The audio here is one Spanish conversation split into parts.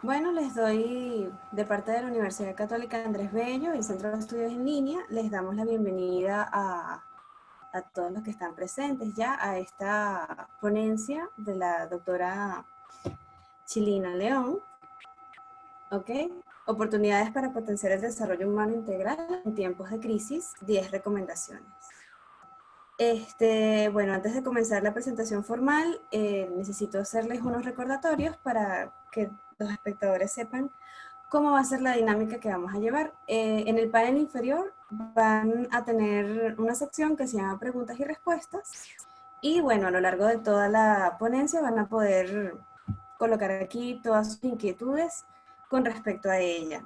Bueno, les doy de parte de la Universidad Católica Andrés Bello, el Centro de Estudios en Línea, les damos la bienvenida a todos los que están presentes ya a esta ponencia de la doctora Chilina León, ¿ok? Oportunidades para potenciar el desarrollo humano integral en tiempos de crisis, 10 recomendaciones. Bueno, antes de comenzar la presentación formal, necesito hacerles unos recordatorios para que los espectadores sepan cómo va a ser la dinámica que vamos a llevar. En el panel inferior van a tener una sección que se llama preguntas y respuestas. Y bueno, a lo largo de toda la ponencia van a poder colocar aquí todas sus inquietudes con respecto a ella.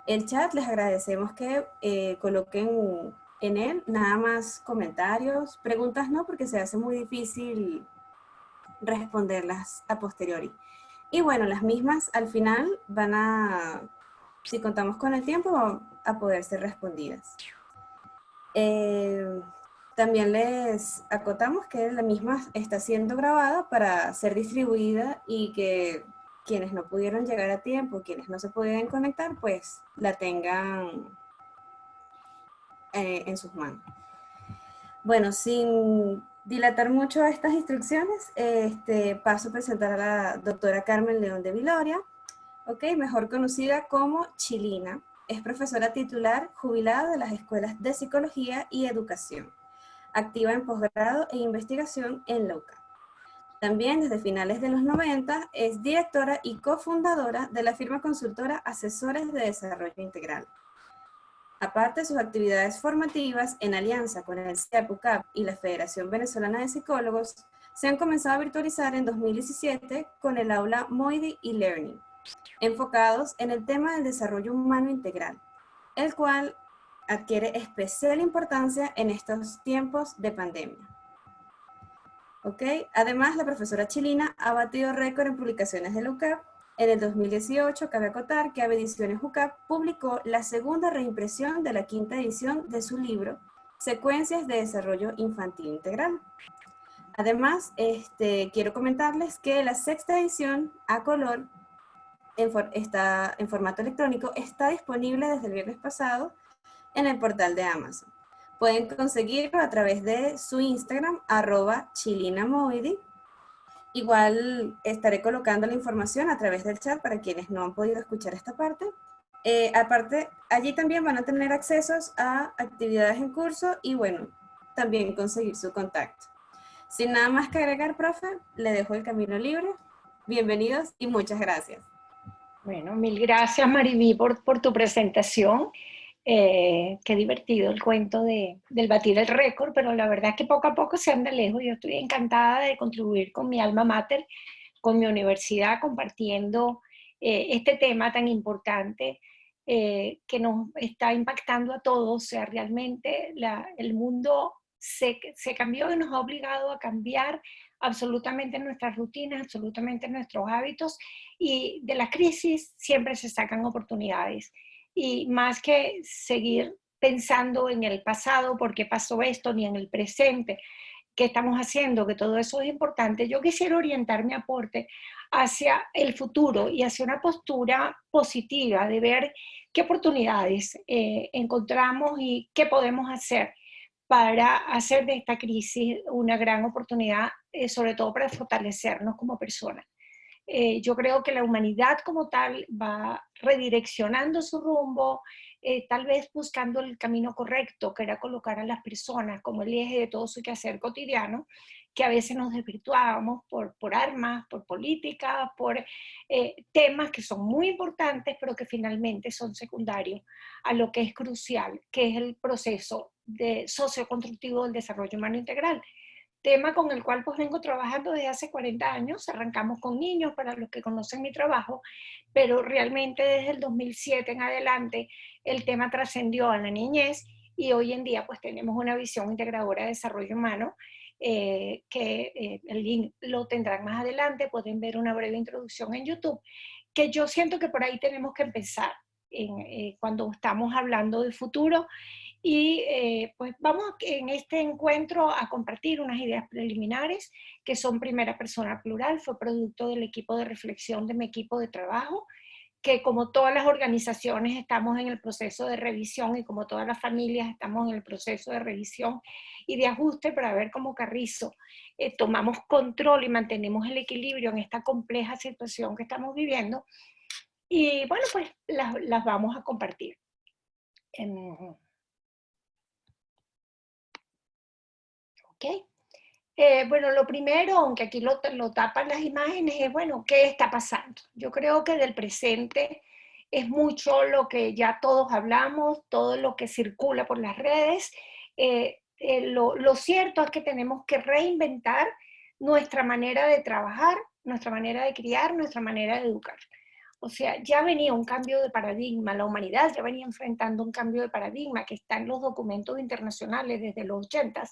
El chat les agradecemos que coloquen en él nada más comentarios, preguntas no, porque se hace muy difícil responderlas a posteriori. Y bueno, las mismas al final van a, si contamos con el tiempo, van a poder ser respondidas. Eh, También les acotamos que la misma está siendo grabada para ser distribuida y que quienes no pudieron llegar a tiempo, quienes no se pudieron conectar, pues la tengan en sus manos. Bueno, sin dilatar mucho estas instrucciones, paso a presentar a la doctora Carmen León de Viloria, okay, mejor conocida como Chilina. Es profesora titular jubilada de las escuelas de Psicología y Educación, activa en posgrado e investigación en la UCA. También desde finales de los 90 es directora y cofundadora de la firma consultora Asesores de Desarrollo Integral. Aparte de sus actividades formativas, en alianza con el CEP-UCAP y la Federación Venezolana de Psicólogos, se han comenzado a virtualizar en 2017 con el aula Moidi y Learning, enfocados en el tema del desarrollo humano integral, el cual adquiere especial importancia en estos tiempos de pandemia. ¿Okay? Además, la profesora Chilina ha batido récord en publicaciones de la UCAP. En el 2018, cabe acotar que Ave Ediciones UCAP publicó la segunda reimpresión de la quinta edición de su libro, Secuencias de Desarrollo Infantil Integral. Además, quiero comentarles que la sexta edición a color está en formato electrónico, está disponible desde el viernes pasado en el portal de Amazon. Pueden conseguirlo a través de su Instagram, @chilinamoidi. Igual estaré colocando la información a través del chat para quienes no han podido escuchar esta parte. Aparte, allí también van a tener accesos a actividades en curso y bueno, también conseguir su contacto. Sin nada más que agregar, profe, le dejo el camino libre. Bienvenidos y muchas gracias. Bueno, mil gracias Mariví por tu presentación. Qué divertido el cuento del batir el récord, pero la verdad es que poco a poco se anda lejos. Yo estoy encantada de contribuir con mi alma mater, con mi universidad, compartiendo este tema tan importante que nos está impactando a todos. O sea, realmente el mundo se cambió y nos ha obligado a cambiar absolutamente nuestras rutinas, absolutamente nuestros hábitos, y de la crisis siempre se sacan oportunidades. Y más que seguir pensando en el pasado, por qué pasó esto, ni en el presente, qué estamos haciendo, que todo eso es importante, yo quisiera orientar mi aporte hacia el futuro y hacia una postura positiva de ver qué oportunidades encontramos y qué podemos hacer para hacer de esta crisis una gran oportunidad, sobre todo para fortalecernos como personas. Yo creo que la humanidad como tal va redireccionando su rumbo, tal vez buscando el camino correcto, que era colocar a las personas como el eje de todo su quehacer cotidiano, que a veces nos desvirtuábamos por armas, por políticas, por temas que son muy importantes, pero que finalmente son secundarios a lo que es crucial, que es el proceso socioconstructivo del desarrollo humano integral, tema con el cual pues vengo trabajando desde hace 40 años. Arrancamos con niños, para los que conocen mi trabajo, pero realmente desde el 2007 en adelante el tema trascendió a la niñez y hoy en día pues tenemos una visión integradora de desarrollo humano, el link lo tendrán más adelante, pueden ver una breve introducción en YouTube, que yo siento que por ahí tenemos que empezar cuando estamos hablando de futuro. Y pues vamos en este encuentro a compartir unas ideas preliminares que son primera persona plural, fue producto del equipo de reflexión de mi equipo de trabajo, que como todas las organizaciones estamos en el proceso de revisión y como todas las familias estamos en el proceso de revisión y de ajuste para ver cómo Carrizo tomamos control y mantenemos el equilibrio en esta compleja situación que estamos viviendo. Y bueno, pues las vamos a compartir. ¿Ok? Bueno, lo primero, aunque aquí lo tapan las imágenes, es, bueno, ¿qué está pasando? Yo creo que del presente es mucho lo que ya todos hablamos, todo lo que circula por las redes. Lo cierto es que tenemos que reinventar nuestra manera de trabajar, nuestra manera de criar, nuestra manera de educar. O sea, ya venía un cambio de paradigma, la humanidad ya venía enfrentando un cambio de paradigma que está en los documentos internacionales desde los 80,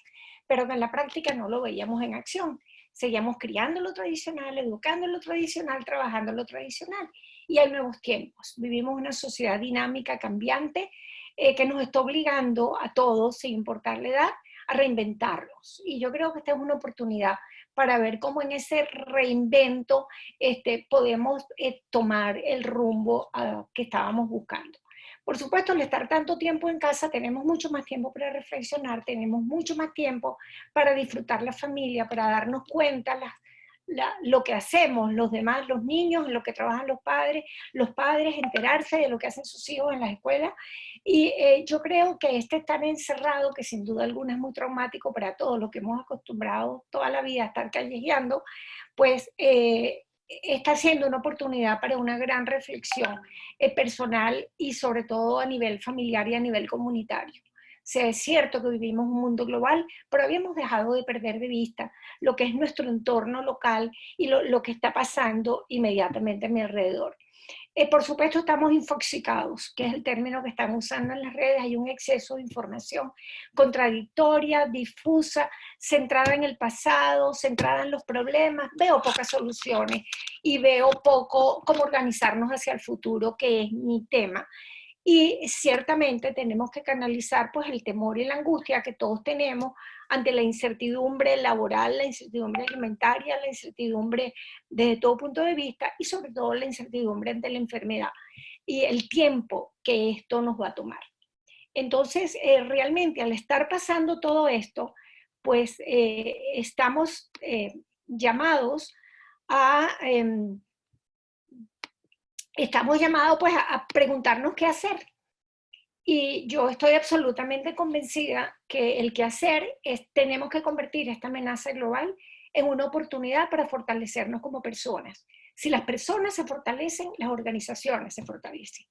pero que en la práctica no lo veíamos en acción. Seguíamos criando lo tradicional, educando lo tradicional, trabajando lo tradicional. Y hay nuevos tiempos. Vivimos una sociedad dinámica, cambiante, que nos está obligando a todos, sin importar la edad, a reinventarlos. Y yo creo que esta es una oportunidad para ver cómo en ese reinvento podemos tomar el rumbo que estábamos buscando. Por supuesto, al estar tanto tiempo en casa, tenemos mucho más tiempo para reflexionar, tenemos mucho más tiempo para disfrutar la familia, para darnos cuenta lo que hacemos los demás, los niños, en lo que trabajan los padres enterarse de lo que hacen sus hijos en las escuelas. Y yo creo que estar encerrado, que sin duda alguna es muy traumático para todos los que hemos acostumbrado toda la vida a estar callejeando, pues está siendo una oportunidad para una gran reflexión personal y sobre todo a nivel familiar y a nivel comunitario. O sea, es cierto que vivimos un mundo global, pero habíamos dejado de perder de vista lo que es nuestro entorno local y lo que está pasando inmediatamente a mi alrededor. Por supuesto, estamos infoxicados, que es el término que están usando en las redes. Hay un exceso de información contradictoria, difusa, centrada en el pasado, centrada en los problemas. Veo pocas soluciones y veo poco cómo organizarnos hacia el futuro, que es mi tema. Y ciertamente tenemos que canalizar pues el temor y la angustia que todos tenemos ante la incertidumbre laboral, la incertidumbre alimentaria, la incertidumbre desde todo punto de vista y sobre todo la incertidumbre ante la enfermedad y el tiempo que esto nos va a tomar. Entonces, realmente al estar pasando todo esto, pues estamos llamados a... estamos llamados pues a preguntarnos qué hacer. Y yo estoy absolutamente convencida que el qué hacer es, tenemos que convertir esta amenaza global en una oportunidad para fortalecernos como personas. Si las personas se fortalecen, las organizaciones se fortalecen.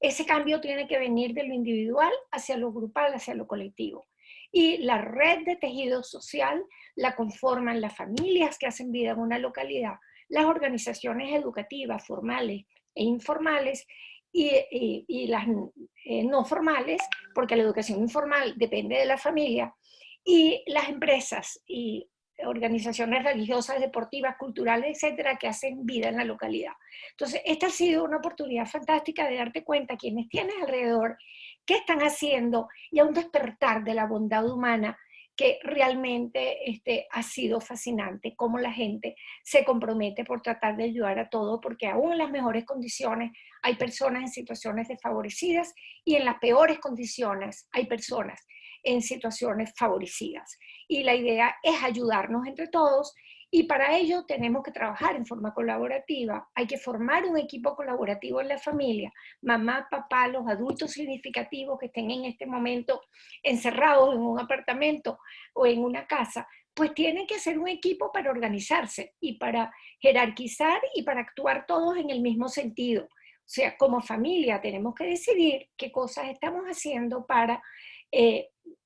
Ese cambio tiene que venir de lo individual hacia lo grupal, hacia lo colectivo. Y la red de tejido social la conforman las familias que hacen vida en una localidad, las organizaciones educativas formales e informales y las no formales, porque la educación informal depende de la familia, y las empresas y organizaciones religiosas, deportivas, culturales, etcétera, que hacen vida en la localidad. Entonces, esta ha sido una oportunidad fantástica de darte cuenta quienes tienes alrededor, qué están haciendo y a un despertar de la bondad humana que realmente ha sido fascinante, cómo la gente se compromete por tratar de ayudar a todo, porque aún en las mejores condiciones hay personas en situaciones desfavorecidas y en las peores condiciones hay personas en situaciones favorecidas. Y la idea es ayudarnos entre todos y para ello tenemos que trabajar en forma colaborativa. Hay que formar un equipo colaborativo en la familia, mamá, papá, los adultos significativos que estén en este momento encerrados en un apartamento o en una casa, pues tienen que ser un equipo para organizarse y para jerarquizar y para actuar todos en el mismo sentido. O sea, como familia tenemos que decidir qué cosas estamos haciendo para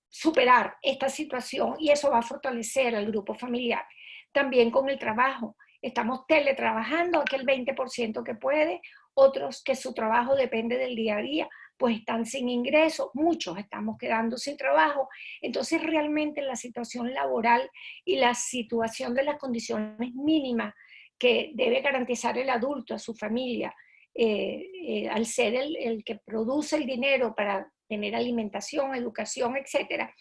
superar esta situación y eso va a fortalecer al grupo familiar. También con el trabajo. Estamos teletrabajando, aquel 20% que puede, otros que su trabajo depende del día a día, pues están sin ingresos, muchos estamos quedando sin trabajo. Entonces realmente la situación laboral y la situación de las condiciones mínimas que debe garantizar el adulto a su familia, al ser el que produce el dinero para tener alimentación, educación, etcétera,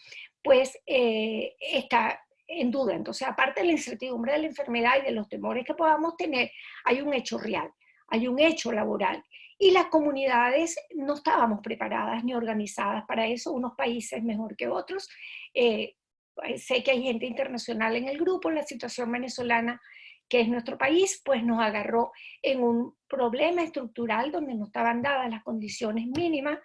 pues está en duda. Entonces, aparte de la incertidumbre de la enfermedad y de los temores que podamos tener, hay un hecho real, hay un hecho laboral. Y las comunidades no estábamos preparadas ni organizadas para eso, unos países mejor que otros. Sé que hay gente internacional en el grupo. La situación venezolana, que es nuestro país, pues nos agarró en un problema estructural donde no estaban dadas las condiciones mínimas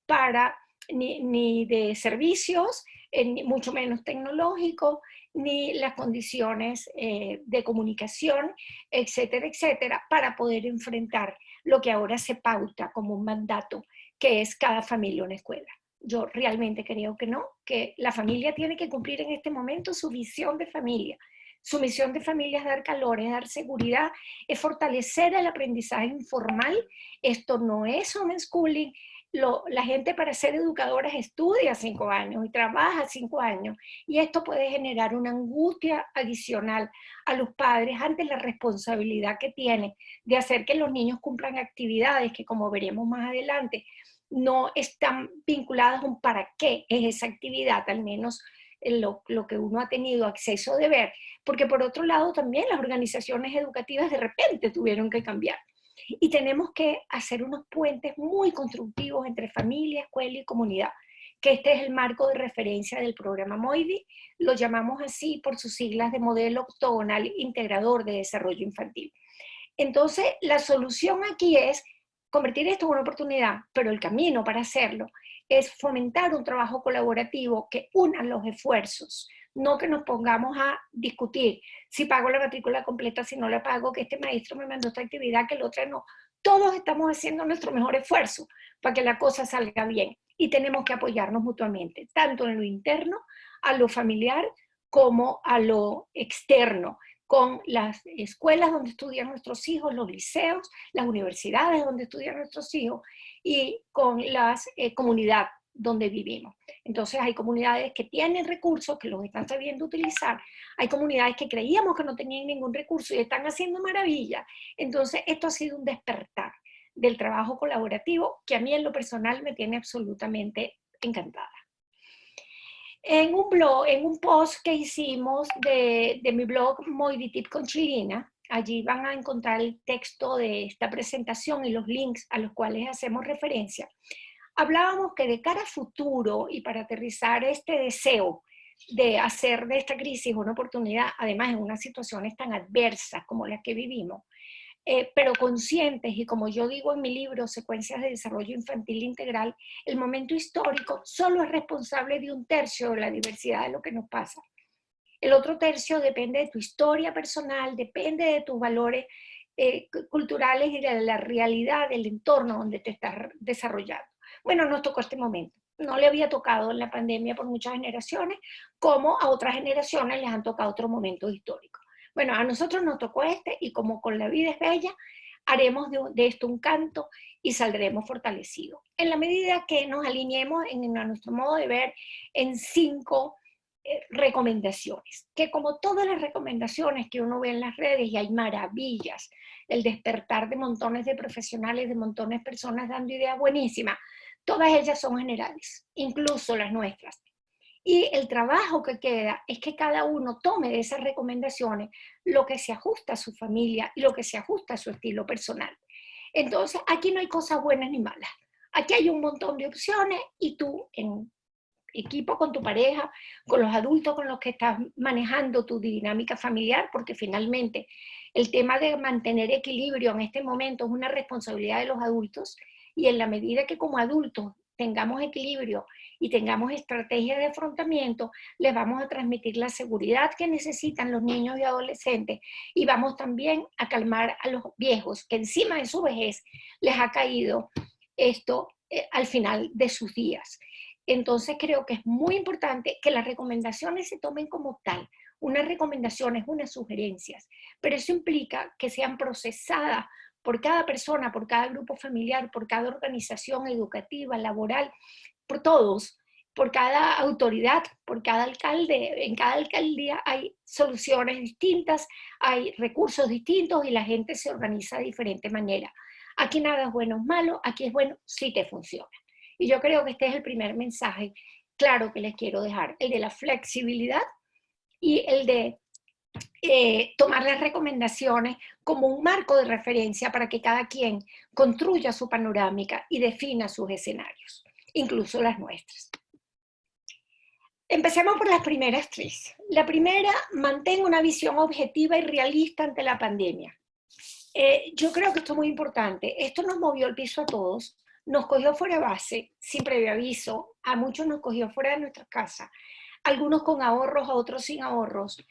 para ni de servicios, ni mucho menos tecnológicos, ni las condiciones de comunicación, etcétera, etcétera, para poder enfrentar lo que ahora se pauta como un mandato, que es cada familia una escuela. Yo realmente creo que no, que la familia tiene que cumplir en este momento su visión de familia. Su misión de familia es dar calor, es dar seguridad, es fortalecer el aprendizaje informal. Esto no es homeschooling. La gente para ser educadora estudia 5 años y trabaja 5 años. Y esto puede generar una angustia adicional a los padres ante la responsabilidad que tienen de hacer que los niños cumplan actividades que, como veremos más adelante, no están vinculadas a un para qué es esa actividad, al menos lo que uno ha tenido acceso de ver, porque por otro lado también las organizaciones educativas de repente tuvieron que cambiar. Y tenemos que hacer unos puentes muy constructivos entre familia, escuela y comunidad, que este es el marco de referencia del programa MOIDI, lo llamamos así por sus siglas de Modelo Octogonal Integrador de Desarrollo Infantil. Entonces, la solución aquí es convertir esto en una oportunidad, pero el camino para hacerlo es fomentar un trabajo colaborativo que una los esfuerzos, no que nos pongamos a discutir si pago la matrícula completa, si no la pago, que este maestro me mandó esta actividad, que el otro no. Todos estamos haciendo nuestro mejor esfuerzo para que la cosa salga bien y tenemos que apoyarnos mutuamente, tanto en lo interno, a lo familiar, como a lo externo, con las escuelas donde estudian nuestros hijos, los liceos, las universidades donde estudian nuestros hijos y con las comunidades donde vivimos. Entonces hay comunidades que tienen recursos, que los están sabiendo utilizar. Hay comunidades que creíamos que no tenían ningún recurso y están haciendo maravillas. Entonces esto ha sido un despertar del trabajo colaborativo que a mí en lo personal me tiene absolutamente encantada. En un blog, en un post que hicimos de mi blog Moiditip con Chilina, allí van a encontrar el texto de esta presentación y los links a los cuales hacemos referencia. Hablábamos que de cara a futuro y para aterrizar este deseo de hacer de esta crisis una oportunidad, además en unas situaciones tan adversas como las que vivimos, pero conscientes, y como yo digo en mi libro, Secuencias de Desarrollo Infantil Integral, el momento histórico solo es responsable de 1/3 de la diversidad de lo que nos pasa. El otro tercio depende de tu historia personal, depende de tus valores culturales y de la realidad del entorno donde te estás desarrollando. Bueno, nos tocó este momento. No le había tocado en la pandemia por muchas generaciones, como a otras generaciones les han tocado otros momentos históricos. Bueno, a nosotros nos tocó este y como con la vida es bella, haremos de esto un canto y saldremos fortalecidos. En la medida que nos alineemos a nuestro modo de ver en 5 recomendaciones, que como todas las recomendaciones que uno ve en las redes, y hay maravillas, el despertar de montones de profesionales, de montones de personas dando ideas buenísimas, todas ellas son generales, incluso las nuestras. Y el trabajo que queda es que cada uno tome de esas recomendaciones lo que se ajusta a su familia y lo que se ajusta a su estilo personal. Entonces, aquí no hay cosas buenas ni malas. Aquí hay un montón de opciones y tú, en equipo con tu pareja, con los adultos con los que estás manejando tu dinámica familiar, porque finalmente el tema de mantener equilibrio en este momento es una responsabilidad de los adultos, y en la medida que como adultos tengamos equilibrio y tengamos estrategias de afrontamiento, les vamos a transmitir la seguridad que necesitan los niños y adolescentes, y vamos también a calmar a los viejos, que encima de su vejez les ha caído esto al final de sus días. Entonces creo que es muy importante que las recomendaciones se tomen como tal, unas recomendaciones, unas sugerencias, pero eso implica que sean procesadas por cada persona, por cada grupo familiar, por cada organización educativa, laboral, por todos, por cada autoridad, por cada alcalde. En cada alcaldía hay soluciones distintas, hay recursos distintos y la gente se organiza de diferente manera. Aquí nada es bueno o malo, aquí es bueno si te funciona. Y yo creo que este es el primer mensaje claro que les quiero dejar, el de la flexibilidad y el de tomar las recomendaciones como un marco de referencia para que cada quien construya su panorámica y defina sus escenarios, incluso las nuestras. Empecemos por las primeras tres. La primera, mantén una visión objetiva y realista ante la pandemia. Yo creo que esto es muy importante. Esto nos movió el piso a todos, nos cogió fuera de base, sin previo aviso, a muchos nos cogió fuera de nuestras casas, algunos con ahorros, a otros sin ahorros,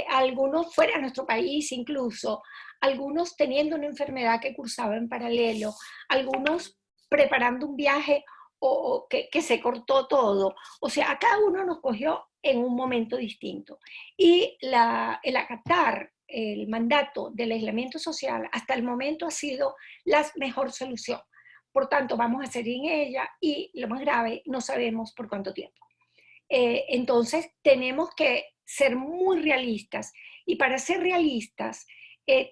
algunos fuera de nuestro país incluso, algunos teniendo una enfermedad que cursaba en paralelo, algunos preparando un viaje o que se cortó todo. O sea, a cada uno nos cogió en un momento distinto. Y el acatar el mandato del aislamiento social hasta el momento ha sido la mejor solución. Por tanto, vamos a seguir en ella y lo más grave, no sabemos por cuánto tiempo. Entonces, tenemos que ser muy realistas y para ser realistas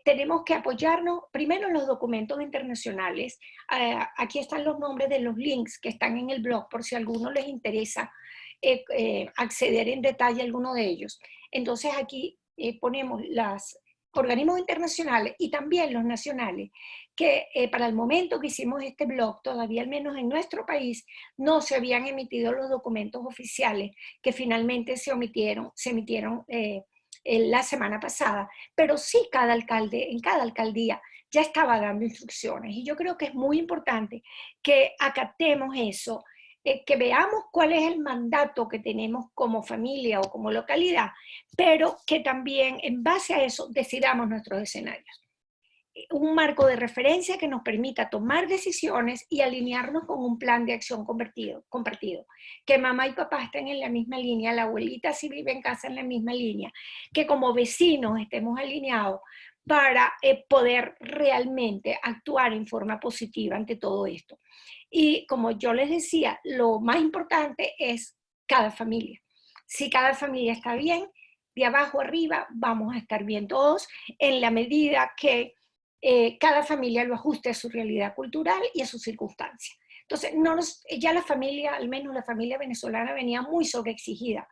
tenemos que apoyarnos primero en los documentos internacionales. Aquí están los nombres de los links que están en el blog por si a alguno les interesa acceder en detalle a alguno de ellos. Entonces aquí ponemos los organismos internacionales y también los nacionales, que para el momento que hicimos este blog, todavía al menos en nuestro país, no se habían emitido los documentos oficiales que finalmente se emitieron la semana pasada, pero sí cada alcalde, en cada alcaldía, ya estaba dando instrucciones. Y yo creo que es muy importante que acatemos eso, que veamos cuál es el mandato que tenemos como familia o como localidad, pero que también en base a eso decidamos nuestros escenarios. Un marco de referencia que nos permita tomar decisiones y alinearnos con un plan de acción compartido. Que mamá y papá estén en la misma línea, la abuelita si vive en casa en la misma línea, que como vecinos estemos alineados para poder realmente actuar en forma positiva ante todo esto. Y como yo les decía, lo más importante es cada familia. Si cada familia está bien, de abajo arriba vamos a estar bien todos en la medida que cada familia lo ajuste a su realidad cultural y a sus circunstancias. Entonces, ya la familia, al menos la familia venezolana, venía muy sobreexigida,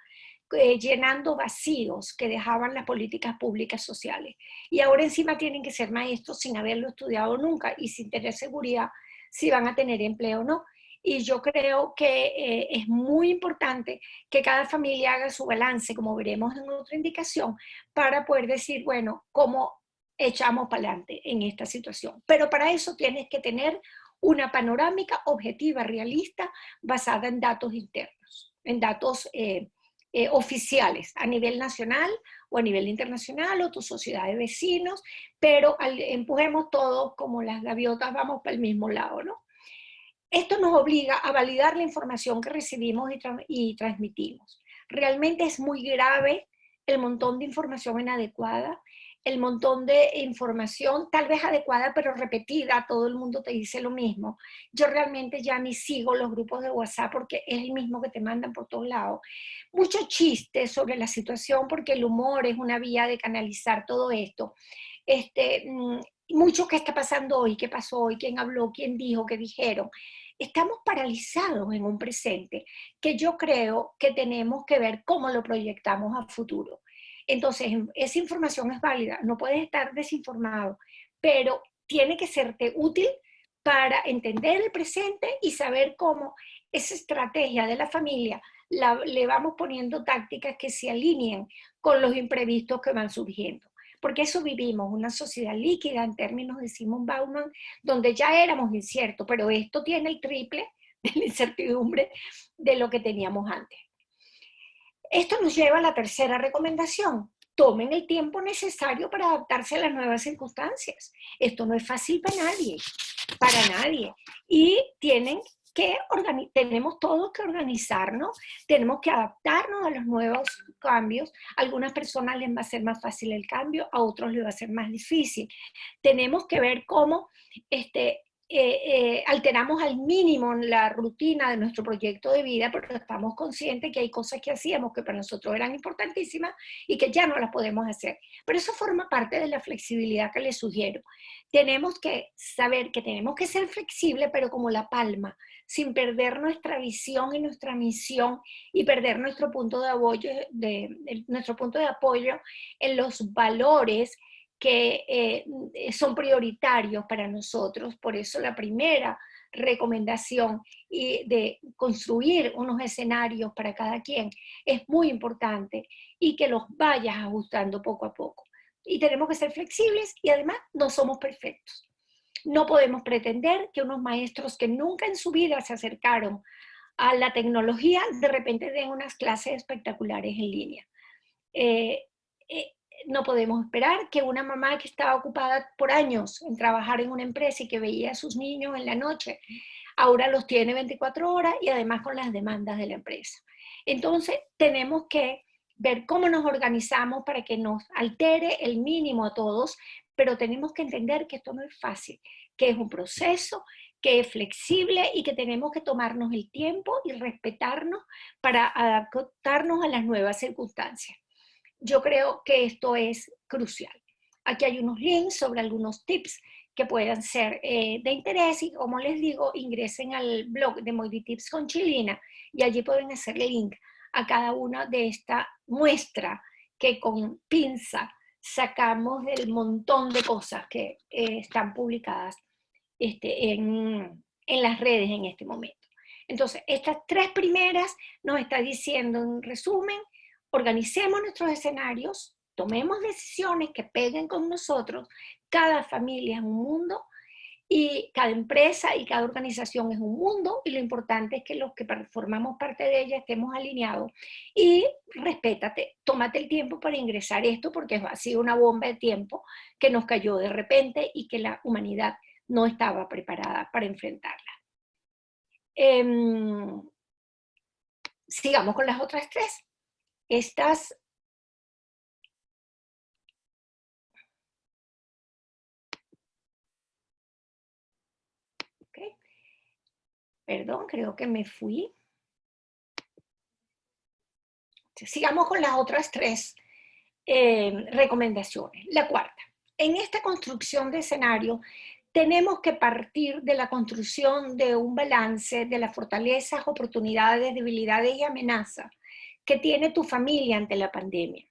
llenando vacíos que dejaban las políticas públicas sociales. Y ahora encima tienen que ser maestros sin haberlo estudiado nunca y sin tener seguridad si van a tener empleo o no. Y yo creo que es muy importante que cada familia haga su balance, como veremos en otra indicación, para poder decir, bueno, cómo echamos para adelante en esta situación. Pero para eso tienes que tener una panorámica objetiva, realista, basada en datos internos, en datos oficiales a nivel nacional o a nivel internacional o tu sociedad de vecinos, pero empujemos todos como las gaviotas, vamos para el mismo lado, ¿no? Esto nos obliga a validar la información que recibimos y transmitimos. Realmente es muy grave el montón de información inadecuada, el montón de información tal vez adecuada pero repetida, todo el mundo te dice lo mismo. Yo realmente ya ni sigo los grupos de WhatsApp porque es el mismo que te mandan por todos lados. Muchos chistes sobre la situación porque el humor es una vía de canalizar todo esto. Mucho que está pasando hoy, qué pasó hoy, quién habló, quién dijo, qué dijeron. Estamos paralizados en un presente que yo creo que tenemos que ver cómo lo proyectamos a futuro. Entonces, esa información es válida, no puedes estar desinformado, pero tiene que serte útil para entender el presente y saber cómo esa estrategia de la familia le vamos poniendo tácticas que se alineen con los imprevistos que van surgiendo. Porque eso vivimos, una sociedad líquida en términos de Simon Bauman, donde ya éramos inciertos, pero esto tiene el triple de la incertidumbre de lo que teníamos antes. Esto nos lleva a la tercera recomendación. Tomen el tiempo necesario para adaptarse a las nuevas circunstancias. Esto no es fácil para nadie. Y tenemos todos que organizarnos, tenemos que adaptarnos a los nuevos cambios. A algunas personas les va a ser más fácil el cambio, a otros les va a ser más difícil. Tenemos que ver cómo alteramos al mínimo la rutina de nuestro proyecto de vida, pero estamos conscientes que hay cosas que hacíamos que para nosotros eran importantísimas y que ya no las podemos hacer. Pero eso forma parte de la flexibilidad que les sugiero. Tenemos que saber que tenemos que ser flexibles, pero como la palma, sin perder nuestra visión y nuestra misión y perder nuestro punto de apoyo en los valores que son prioritarios para nosotros. Por eso la primera recomendación y de construir unos escenarios para cada quien es muy importante y que los vayas ajustando poco a poco. Y tenemos que ser flexibles y además no somos perfectos. No podemos pretender que unos maestros que nunca en su vida se acercaron a la tecnología de repente den unas clases espectaculares en línea. No podemos esperar que una mamá que estaba ocupada por años en trabajar en una empresa y que veía a sus niños en la noche, ahora los tiene 24 horas y además con las demandas de la empresa. Entonces tenemos que ver cómo nos organizamos para que nos altere el mínimo a todos, pero tenemos que entender que esto no es fácil, que es un proceso, que es flexible y que tenemos que tomarnos el tiempo y respetarnos para adaptarnos a las nuevas circunstancias. Yo creo que esto es crucial. Aquí hay unos links sobre algunos tips que puedan ser de interés y como les digo, ingresen al blog de Moidy Tips con Chilina y allí pueden hacer link a cada una de esta muestra que con pinza sacamos del montón de cosas que están publicadas en las redes en este momento. Entonces, estas tres primeras nos está diciendo en resumen, organicemos nuestros escenarios, tomemos decisiones que peguen con nosotros, cada familia es un mundo y cada empresa y cada organización es un mundo y lo importante es que los que formamos parte de ella estemos alineados y respétate, tómate el tiempo para ingresar esto porque ha sido una bomba de tiempo que nos cayó de repente y que la humanidad no estaba preparada para enfrentarla. Sigamos con las otras tres. Estas okay. Perdón, creo que me fui. Sigamos con las otras tres recomendaciones. La cuarta, en esta construcción de escenario tenemos que partir de la construcción de un balance de las fortalezas, oportunidades, debilidades y amenazas que tiene tu familia ante la pandemia.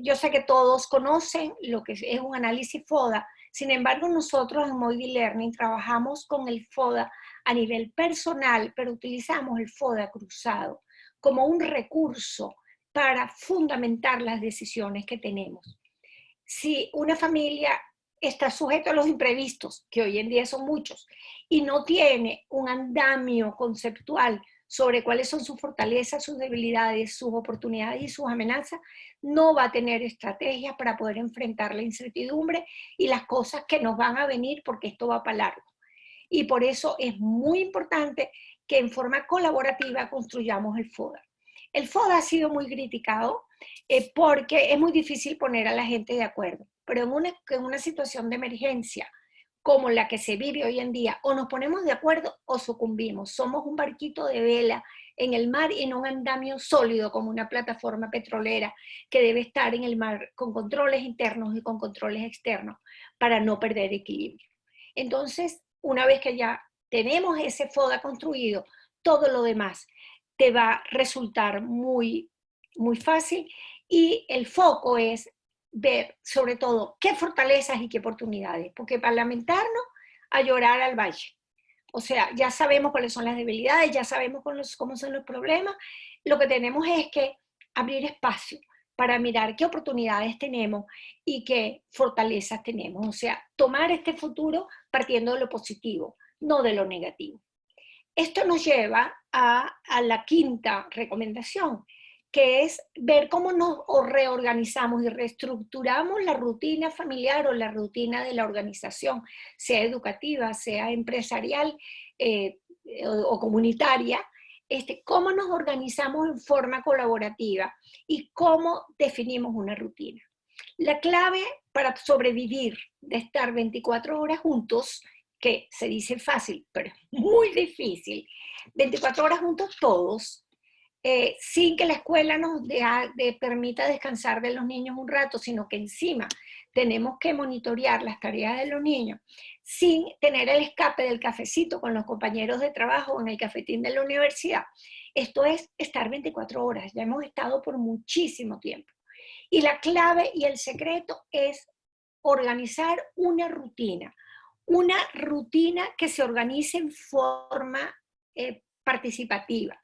Yo sé que todos conocen lo que es un análisis FODA, sin embargo nosotros en Moidy Learning trabajamos con el FODA a nivel personal, pero utilizamos el FODA cruzado como un recurso para fundamentar las decisiones que tenemos. Si una familia está sujeta a los imprevistos, que hoy en día son muchos, y no tiene un andamio conceptual sobre cuáles son sus fortalezas, sus debilidades, sus oportunidades y sus amenazas, no va a tener estrategias para poder enfrentar la incertidumbre y las cosas que nos van a venir porque esto va para largo. Y por eso es muy importante que en forma colaborativa construyamos el FODA. El FODA ha sido muy criticado porque es muy difícil poner a la gente de acuerdo, pero en una situación de emergencia como la que se vive hoy en día, o nos ponemos de acuerdo o sucumbimos. Somos un barquito de vela en el mar y no un andamio sólido como una plataforma petrolera que debe estar en el mar con controles internos y con controles externos para no perder equilibrio. Entonces, una vez que ya tenemos ese FODA construido, todo lo demás te va a resultar muy, muy fácil y el foco es ver sobre todo qué fortalezas y qué oportunidades, porque para lamentarnos a llorar al valle. O sea, ya sabemos cuáles son las debilidades, ya sabemos cómo son los problemas, lo que tenemos es que abrir espacio para mirar qué oportunidades tenemos y qué fortalezas tenemos. O sea, tomar este futuro partiendo de lo positivo, no de lo negativo. Esto nos lleva a la quinta recomendación, que es ver cómo nos reorganizamos y reestructuramos la rutina familiar o la rutina de la organización, sea educativa, sea empresarial o comunitaria, cómo nos organizamos en forma colaborativa y cómo definimos una rutina. La clave para sobrevivir de estar 24 horas juntos, que se dice fácil, pero es muy difícil, 24 horas juntos todos, sin que la escuela nos permita descansar de los niños un rato, sino que encima tenemos que monitorear las tareas de los niños, sin tener el escape del cafecito con los compañeros de trabajo en el cafetín de la universidad. Esto es estar 24 horas, ya hemos estado por muchísimo tiempo. Y la clave y el secreto es organizar una rutina que se organice en forma participativa,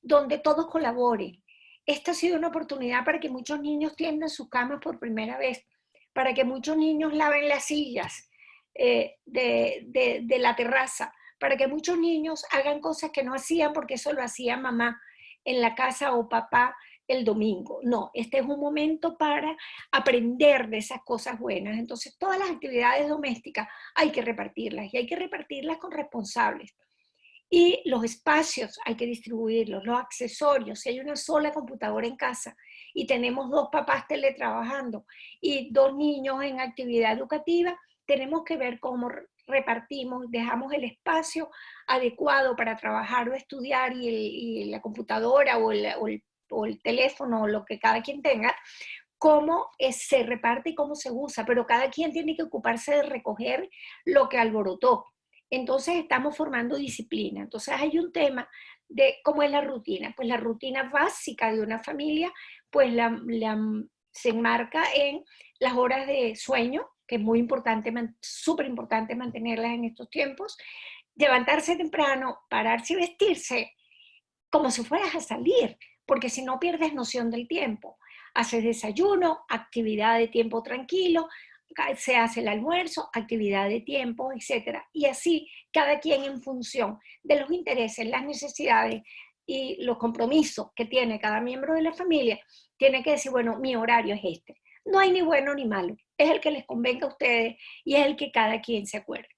donde todos colaboren. Esta ha sido una oportunidad para que muchos niños tiendan sus camas por primera vez, para que muchos niños laven las sillas de la terraza, para que muchos niños hagan cosas que no hacían porque eso lo hacía mamá en la casa o papá el domingo. No, este es un momento para aprender de esas cosas buenas. Entonces, todas las actividades domésticas hay que repartirlas y hay que repartirlas con responsables. Y los espacios hay que distribuirlos, los accesorios. Si hay una sola computadora en casa y tenemos 2 papás teletrabajando y 2 niños en actividad educativa, tenemos que ver cómo repartimos, dejamos el espacio adecuado para trabajar o estudiar y la computadora o el teléfono o lo que cada quien tenga, cómo se reparte y cómo se usa, pero cada quien tiene que ocuparse de recoger lo que alborotó. Entonces estamos formando disciplina. Entonces hay un tema de cómo es la rutina. Pues la rutina básica de una familia, pues se enmarca en las horas de sueño, que es muy importante, súper importante mantenerlas en estos tiempos, levantarse temprano, pararse y vestirse como si fueras a salir, porque si no pierdes noción del tiempo. Haces desayuno, actividad de tiempo tranquilo, se hace el almuerzo, actividad de tiempo, etc. Y así, cada quien en función de los intereses, las necesidades y los compromisos que tiene cada miembro de la familia, tiene que decir, bueno, mi horario es este. No hay ni bueno ni malo, es el que les convenga a ustedes y es el que cada quien se acuerde.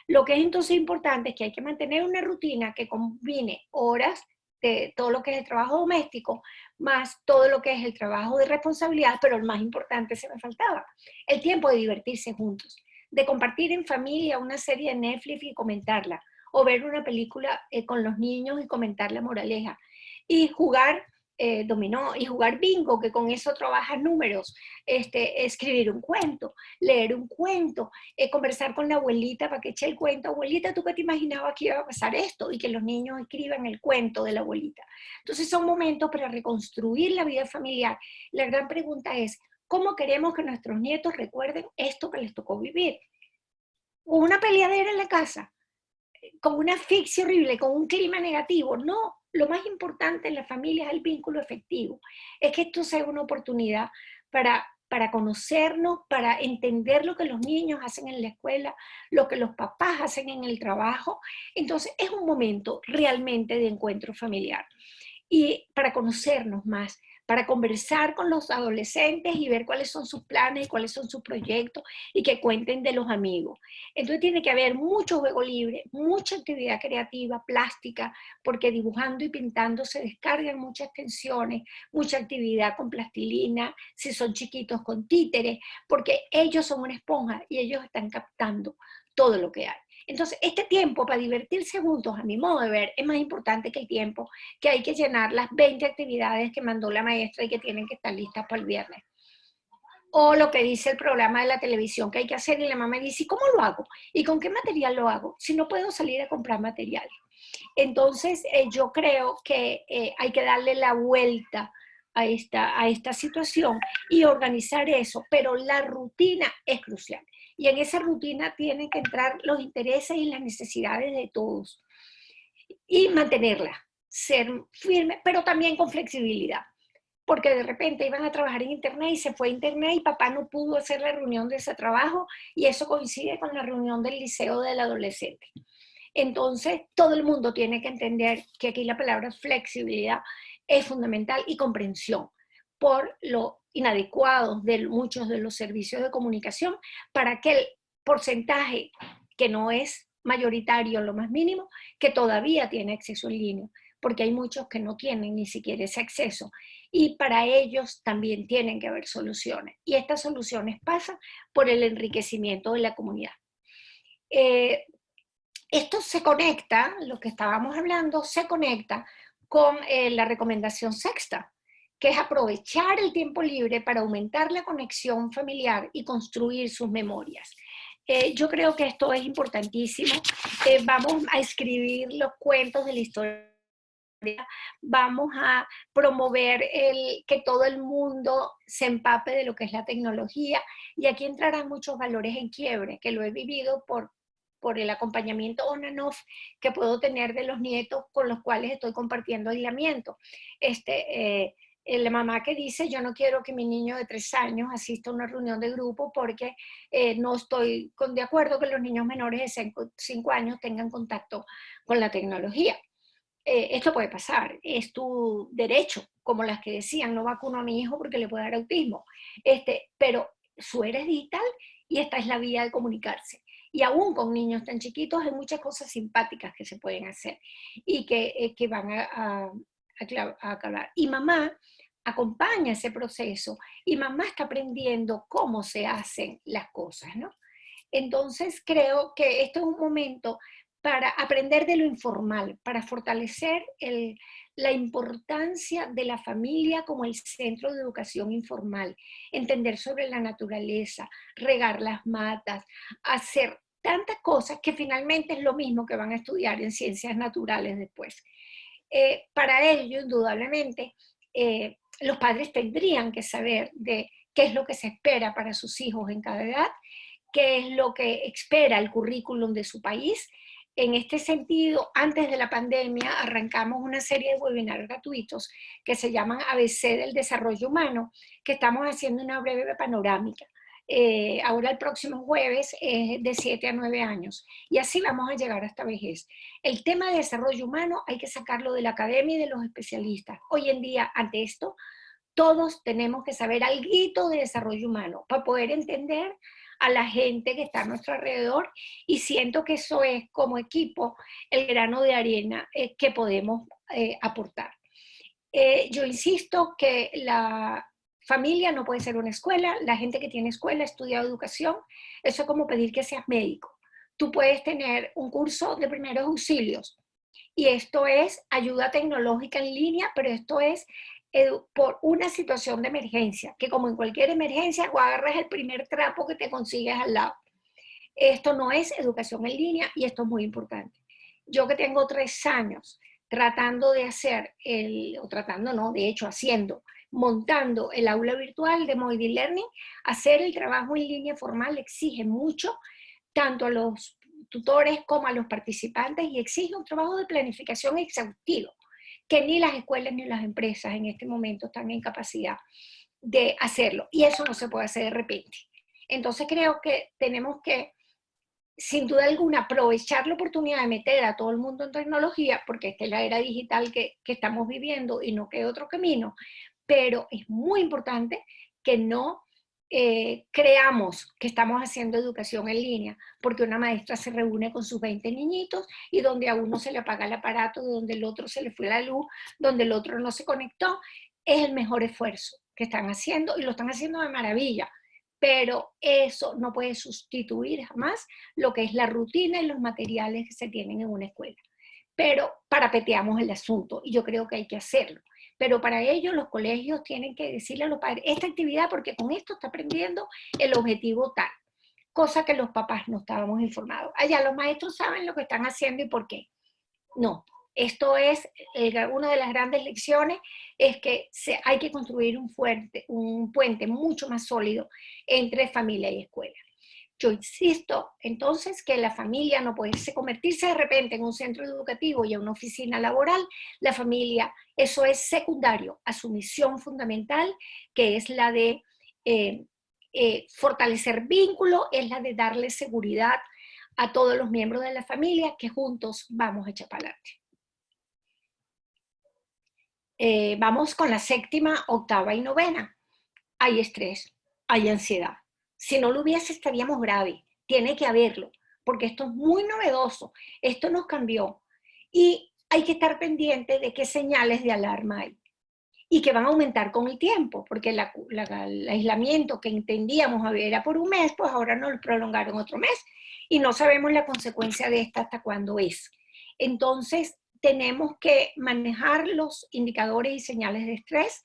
Lo que es entonces importante es que hay que mantener una rutina que combine horas de todo lo que es el trabajo doméstico, más todo lo que es el trabajo de responsabilidad, pero el más importante se me faltaba, el tiempo de divertirse juntos, de compartir en familia una serie de Netflix y comentarla, o ver una película con los niños y comentar la moraleja, y jugar dominó, y jugar bingo, que con eso trabajas números, escribir un cuento, leer un cuento, conversar con la abuelita para que eche el cuento. Abuelita, ¿tú qué te imaginabas que iba a pasar esto? Y que los niños escriban el cuento de la abuelita. Entonces son momentos para reconstruir la vida familiar. La gran pregunta es, ¿cómo queremos que nuestros nietos recuerden esto que les tocó vivir? Una peleadera en la casa, con una asfixia horrible, con un clima negativo. No, lo más importante en la familia es el vínculo efectivo. Es que esto sea una oportunidad para conocernos, para entender lo que los niños hacen en la escuela, lo que los papás hacen en el trabajo. Entonces es un momento realmente de encuentro familiar. Y para conocernos más, para conversar con los adolescentes y ver cuáles son sus planes y cuáles son sus proyectos y que cuenten de los amigos. Entonces tiene que haber mucho juego libre, mucha actividad creativa, plástica, porque dibujando y pintando se descargan muchas tensiones, mucha actividad con plastilina, si son chiquitos con títeres, porque ellos son una esponja y ellos están captando todo lo que hay. Entonces, este tiempo para divertirse juntos, a mi modo de ver, es más importante que el tiempo que hay que llenar las 20 actividades que mandó la maestra y que tienen que estar listas para el viernes. O lo que dice el programa de la televisión que hay que hacer y la mamá dice, ¿cómo lo hago? ¿Y con qué material lo hago? Si no puedo salir a comprar material. Entonces, yo creo que hay que darle la vuelta a esta situación y organizar eso, pero la rutina es crucial. Y en esa rutina tienen que entrar los intereses y las necesidades de todos. Y mantenerla, ser firme, pero también con flexibilidad. Porque de repente iban a trabajar en internet y se fue a internet y papá no pudo hacer la reunión de ese trabajo y eso coincide con la reunión del liceo del adolescente. Entonces, todo el mundo tiene que entender que aquí la palabra flexibilidad es fundamental y comprensión por lo inadecuados de muchos de los servicios de comunicación para que el porcentaje que no es mayoritario, lo más mínimo, que todavía tiene acceso en línea, porque hay muchos que no tienen ni siquiera ese acceso y para ellos también tienen que haber soluciones y estas soluciones pasan por el enriquecimiento de la comunidad. Esto se conecta, lo que estábamos hablando, se conecta con la recomendación sexta, que es aprovechar el tiempo libre para aumentar la conexión familiar y construir sus memorias. Yo creo que esto es importantísimo. Vamos a escribir los cuentos de la historia, vamos a promover que todo el mundo se empape de lo que es la tecnología, y aquí entrarán muchos valores en quiebre, que lo he vivido por el acompañamiento on and off que puedo tener de los nietos con los cuales estoy compartiendo aislamiento. La mamá que dice, yo no quiero que mi niño de 3 años asista a una reunión de grupo porque no estoy de acuerdo que los niños menores de 5 años tengan contacto con la tecnología. Esto puede pasar, es tu derecho, como las que decían, no vacuno a mi hijo porque le puede dar autismo, pero su es digital y esta es la vía de comunicarse. Y aún con niños tan chiquitos hay muchas cosas simpáticas que se pueden hacer y que van a acabar. Y mamá acompaña ese proceso y mamá está aprendiendo cómo se hacen las cosas, ¿no? Entonces creo que esto es un momento para aprender de lo informal, para fortalecer la importancia de la familia como el centro de educación informal, entender sobre la naturaleza, regar las matas, hacer tantas cosas que finalmente es lo mismo que van a estudiar en ciencias naturales después. Para ello, indudablemente, los padres tendrían que saber de qué es lo que se espera para sus hijos en cada edad, qué es lo que espera el currículum de su país. En este sentido, antes de la pandemia, arrancamos una serie de webinars gratuitos que se llaman ABC del Desarrollo Humano, que estamos haciendo una breve panorámica. Ahora el próximo jueves es de 7 a 9 años y así vamos a llegar hasta vejez. El tema de desarrollo humano hay que sacarlo de la academia y de los especialistas. Hoy en día, ante esto, todos tenemos que saber algo de desarrollo humano para poder entender a la gente que está a nuestro alrededor, y siento que eso es como equipo el grano de arena que podemos aportar. Yo insisto que la familia no puede ser una escuela, la gente que tiene escuela ha estudiado educación, eso es como pedir que seas médico. Tú puedes tener un curso de primeros auxilios, y esto es ayuda tecnológica en línea, pero esto es por una situación de emergencia, que como en cualquier emergencia, o agarras el primer trapo que te consigues al lado. Esto no es educación en línea y esto es muy importante. Yo que tengo 3 años tratando de hacer, o tratando no, de hecho haciendo, montando el aula virtual de Moody Learning, hacer el trabajo en línea formal exige mucho, tanto a los tutores como a los participantes, y exige un trabajo de planificación exhaustivo, que ni las escuelas ni las empresas en este momento están en capacidad de hacerlo. Y eso no se puede hacer de repente. Entonces creo que tenemos que, sin duda alguna, aprovechar la oportunidad de meter a todo el mundo en tecnología, porque esta es la era digital que estamos viviendo y no queda otro camino, pero es muy importante que no creamos que estamos haciendo educación en línea, porque una maestra se reúne con sus 20 niñitos y donde a uno se le apaga el aparato, donde el otro se le fue la luz, donde el otro no se conectó, es el mejor esfuerzo que están haciendo y lo están haciendo de maravilla, pero eso no puede sustituir jamás lo que es la rutina y los materiales que se tienen en una escuela. Pero parapeteamos el asunto y yo creo que hay que hacerlo. Pero para ello los colegios tienen que decirle a los padres, esta actividad, porque con esto está aprendiendo el objetivo tal, cosa que los papás no estábamos informados. Allá los maestros saben lo que están haciendo y por qué. No, esto es una de las grandes lecciones, es que hay que construir un puente mucho más sólido entre familia y escuela. Yo insisto entonces que la familia no puede convertirse de repente en un centro educativo y en una oficina laboral. La familia, eso es secundario a su misión fundamental, que es la de fortalecer vínculo, es la de darle seguridad a todos los miembros de la familia, que juntos vamos a echar para adelante. Vamos con la séptima, octava y novena. Hay estrés, hay ansiedad. Si no lo hubiese, estaríamos graves. Tiene que haberlo, porque esto es muy novedoso. Esto nos cambió. Y hay que estar pendiente de qué señales de alarma hay. y que van a aumentar con el tiempo, porque el aislamiento que entendíamos era por un mes, pues ahora nos lo prolongaron otro mes y no sabemos la consecuencia de esta hasta cuándo es. Entonces, tenemos que manejar los indicadores y señales de estrés.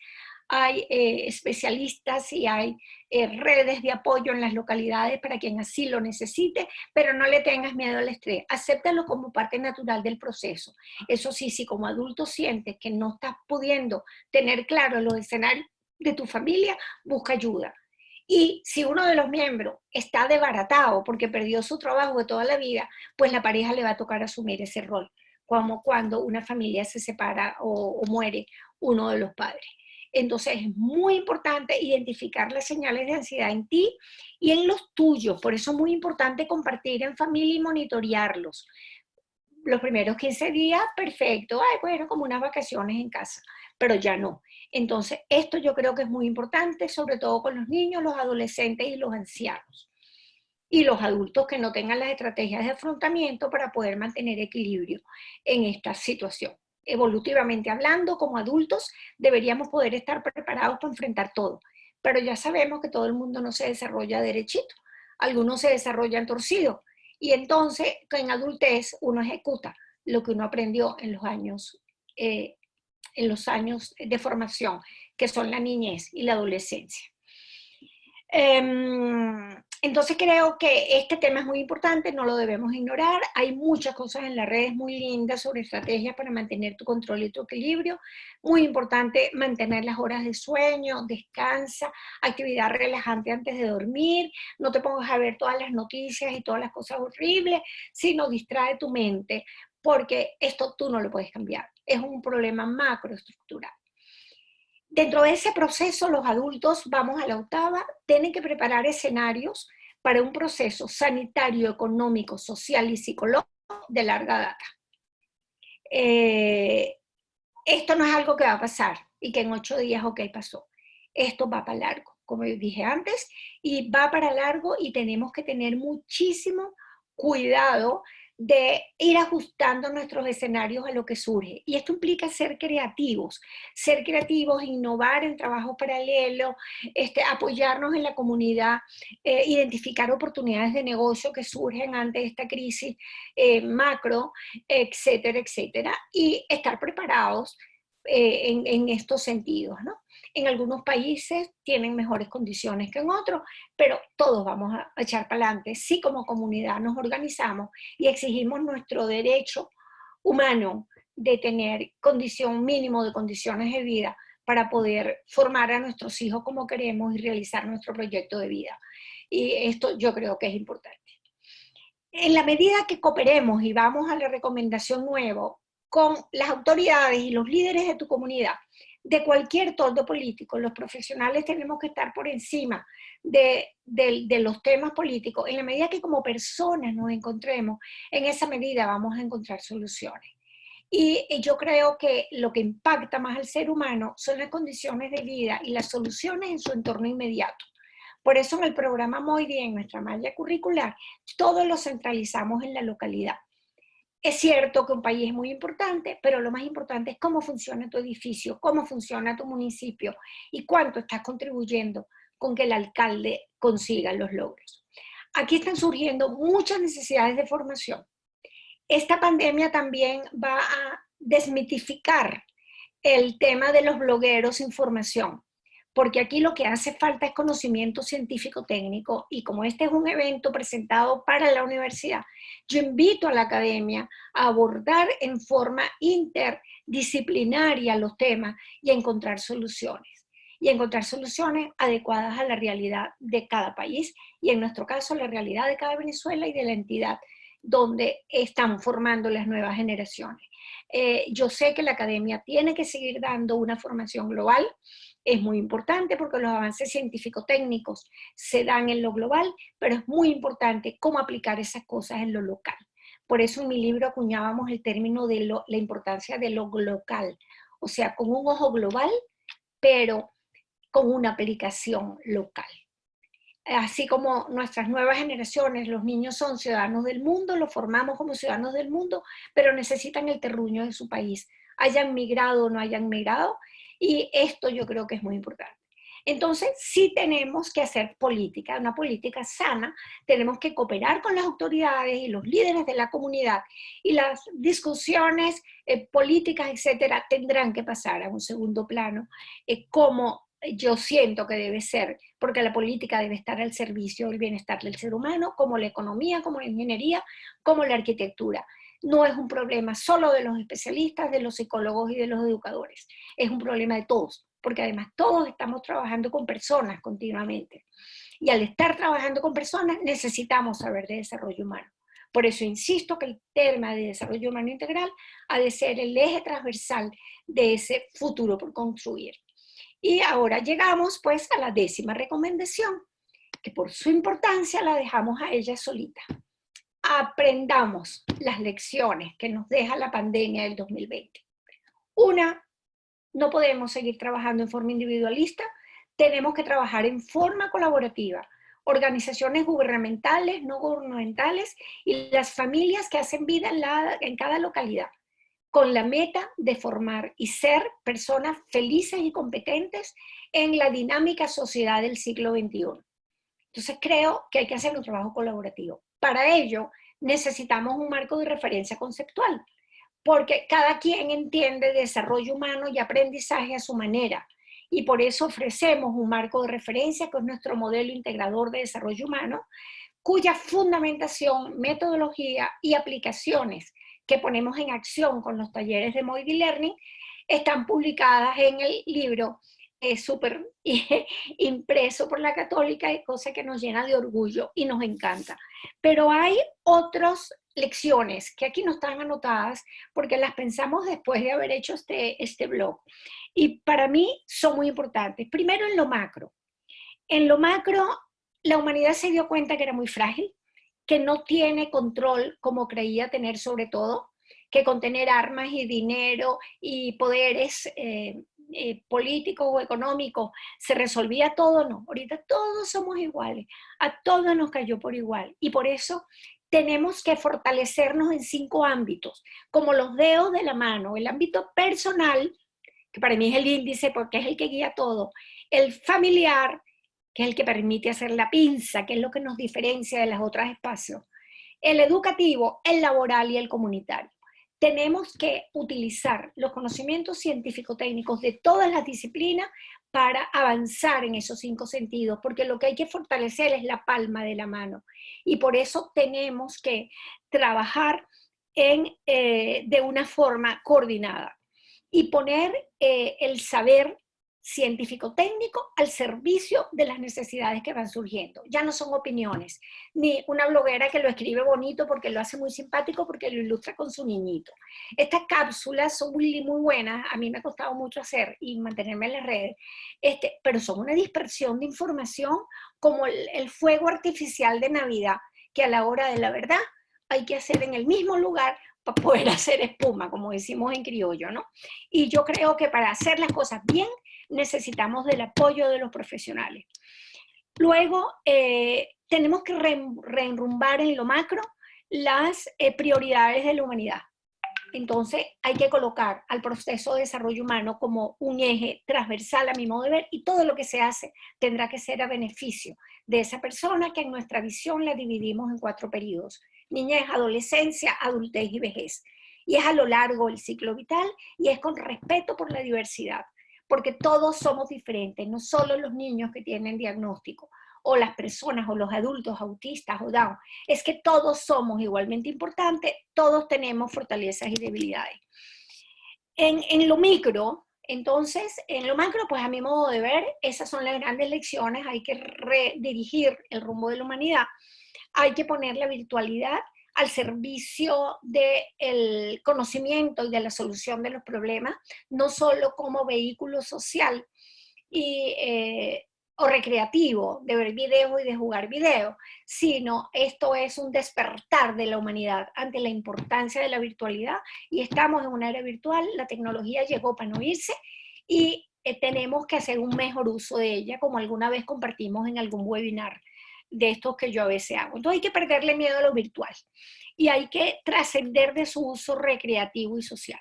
Hay especialistas y hay redes de apoyo en las localidades para quien así lo necesite, pero no le tengas miedo al estrés. Acéptalo como parte natural del proceso. Eso sí, si como adulto sientes que no estás pudiendo tener claro los escenarios de tu familia, busca ayuda. Y si uno de los miembros está desbaratado porque perdió su trabajo de toda la vida, pues la pareja le va a tocar asumir ese rol, como cuando una familia se separa o muere uno de los padres. Entonces es muy importante identificar las señales de ansiedad en ti y en los tuyos. Por eso es muy importante compartir en familia y monitorearlos. Los primeros 15 días, perfecto, ay, bueno, como unas vacaciones en casa, pero ya no. Entonces, esto yo creo que es muy importante, sobre todo con los niños, los adolescentes y los ancianos. Y los adultos que no tengan las estrategias de afrontamiento para poder mantener equilibrio en esta situación. Evolutivamente hablando, como adultos, deberíamos poder estar preparados para enfrentar todo. Pero ya sabemos que todo el mundo no se desarrolla derechito. Algunos se desarrollan torcidos. Y entonces, en adultez, uno ejecuta lo que uno aprendió en los años de formación, que son la niñez y la adolescencia. Entonces creo que este tema es muy importante, no lo debemos ignorar. Hay muchas cosas en las redes muy lindas sobre estrategias para mantener tu control y tu equilibrio. Muy importante mantener las horas de sueño, descansa, actividad relajante antes de dormir, no te pongas a ver todas las noticias y todas las cosas horribles, sino distrae tu mente, porque esto tú no lo puedes cambiar. Es un problema macroestructural. Dentro de ese proceso, los adultos, vamos a la octava, tienen que preparar escenarios para un proceso sanitario, económico, social y psicológico de larga data. Esto no es algo que va a pasar y que en 8 días, ok, pasó. Esto va para largo, como dije antes, y va para largo y tenemos que tener muchísimo cuidado de ir ajustando nuestros escenarios a lo que surge. Y esto implica ser creativos, innovar en trabajo paralelo, apoyarnos en la comunidad, identificar oportunidades de negocio que surgen ante esta crisis macro, etcétera, etcétera, y estar preparados en estos sentidos, ¿no? En algunos países tienen mejores condiciones que en otros, pero todos vamos a echar para adelante si como comunidad nos organizamos y exigimos nuestro derecho humano de tener condición mínimo de condiciones de vida para poder formar a nuestros hijos como queremos y realizar nuestro proyecto de vida. Y esto yo creo que es importante. En la medida que cooperemos y vamos a la recomendación nueva con las autoridades y los líderes de tu comunidad, de cualquier toldo político, los profesionales tenemos que estar por encima de los temas políticos. En la medida que como personas nos encontremos, en esa medida vamos a encontrar soluciones. Y yo creo que lo que impacta más al ser humano son las condiciones de vida y las soluciones en su entorno inmediato. Por eso en el programa Moidi, en nuestra malla curricular, todo lo centralizamos en la localidad. Es cierto que un país es muy importante, pero lo más importante es cómo funciona tu edificio, cómo funciona tu municipio y cuánto estás contribuyendo con que el alcalde consiga los logros. Aquí están surgiendo muchas necesidades de formación. Esta pandemia también va a desmitificar el tema de los blogueros sin formación, porque aquí lo que hace falta es conocimiento científico-técnico, y como este es un evento presentado para la universidad, yo invito a la academia a abordar en forma interdisciplinaria los temas y a encontrar soluciones adecuadas a la realidad de cada país y en nuestro caso la realidad de cada Venezuela y de la entidad donde están formando las nuevas generaciones. Yo sé que la academia tiene que seguir dando una formación global. Es muy importante porque los avances científico-técnicos se dan en lo global, pero es muy importante cómo aplicar esas cosas en lo local. Por eso en mi libro acuñábamos el término de la importancia de lo local, o sea, con un ojo global, pero con una aplicación local. Así como nuestras nuevas generaciones, los niños son ciudadanos del mundo, los formamos como ciudadanos del mundo, pero necesitan el terruño de su país, hayan migrado o no hayan migrado, Y esto yo creo que es muy importante. Entonces, sí tenemos que hacer política, una política sana, tenemos que cooperar con las autoridades y los líderes de la comunidad, y las discusiones políticas, etcétera, tendrán que pasar a un segundo plano, como yo siento que debe ser, porque la política debe estar al servicio del bienestar del ser humano, como la economía, como la ingeniería, como la arquitectura. No es un problema solo de los especialistas, de los psicólogos y de los educadores, es un problema de todos, porque además todos estamos trabajando con personas continuamente. Y al estar trabajando con personas necesitamos saber de desarrollo humano. Por eso insisto que el tema de desarrollo humano integral ha de ser el eje transversal de ese futuro por construir. Y ahora llegamos pues a la 10ª recomendación, que por su importancia la dejamos a ella solita. Aprendamos las lecciones que nos deja la pandemia del 2020. Una, no podemos seguir trabajando en forma individualista, tenemos que trabajar en forma colaborativa. Organizaciones gubernamentales, no gubernamentales y las familias que hacen vida en cada localidad, con la meta de formar y ser personas felices y competentes en la dinámica sociedad del siglo XXI. Entonces creo que hay que hacer un trabajo colaborativo. Para ello necesitamos un marco de referencia conceptual, porque cada quien entiende desarrollo humano y aprendizaje a su manera. Y por eso ofrecemos un marco de referencia que es nuestro modelo integrador de desarrollo humano, cuya fundamentación, metodología y aplicaciones que ponemos en acción con los talleres de Moody Learning están publicadas en el libro súper impreso por la Católica, cosa que nos llena de orgullo y nos encanta. Pero hay otras lecciones que aquí no están anotadas porque las pensamos después de haber hecho este blog. Y para mí son muy importantes. Primero en lo macro. En lo macro, la humanidad se dio cuenta que era muy frágil, que no tiene control como creía tener sobre todo, que con tener armas y dinero y poderes políticos o económicos se resolvía todo. No, ahorita todos somos iguales, a todos nos cayó por igual, y por eso tenemos que fortalecernos en 5 ámbitos, como los dedos de la mano: el ámbito personal, que para mí es el índice porque es el que guía todo; el familiar, que es el que permite hacer la pinza, que es lo que nos diferencia de los otros espacios; el educativo, el laboral y el comunitario. Tenemos que utilizar los conocimientos científico-técnicos de todas las disciplinas para avanzar en esos 5 sentidos, porque lo que hay que fortalecer es la palma de la mano. Y por eso tenemos que trabajar de una forma coordinada y poner el saber científico-técnico al servicio de las necesidades que van surgiendo. Ya no son opiniones, ni una bloguera que lo escribe bonito porque lo hace muy simpático, porque lo ilustra con su niñito. Estas cápsulas son muy, muy buenas, a mí me ha costado mucho hacer y mantenerme en las redes, pero son una dispersión de información como el fuego artificial de Navidad, que a la hora de la verdad hay que hacer en el mismo lugar para poder hacer espuma, como decimos en criollo, ¿no? Y yo creo que para hacer las cosas bien necesitamos del apoyo de los profesionales. Luego, tenemos que reenrumbar en lo macro las prioridades de la humanidad. Entonces, hay que colocar al proceso de desarrollo humano como un eje transversal a mi modo de ver, y todo lo que se hace tendrá que ser a beneficio de esa persona, que en nuestra visión la dividimos en 4 periodos: niñez, adolescencia, adultez y vejez. Y es a lo largo del ciclo vital y es con respeto por la diversidad, porque todos somos diferentes, no solo los niños que tienen diagnóstico, o las personas o los adultos autistas o Down, es que todos somos igualmente importantes, todos tenemos fortalezas y debilidades. En lo micro, entonces, en lo macro, pues a mi modo de ver, esas son las grandes lecciones. Hay que redirigir el rumbo de la humanidad, hay que poner la virtualidad al servicio del conocimiento y de la solución de los problemas, no solo como vehículo social o recreativo de ver videos y de jugar videos, sino esto es un despertar de la humanidad ante la importancia de la virtualidad, y estamos en una era virtual, la tecnología llegó para no irse, y tenemos que hacer un mejor uso de ella, como alguna vez compartimos en algún webinar de estos que yo a veces hago. Entonces hay que perderle miedo a lo virtual y hay que trascender de su uso recreativo y social.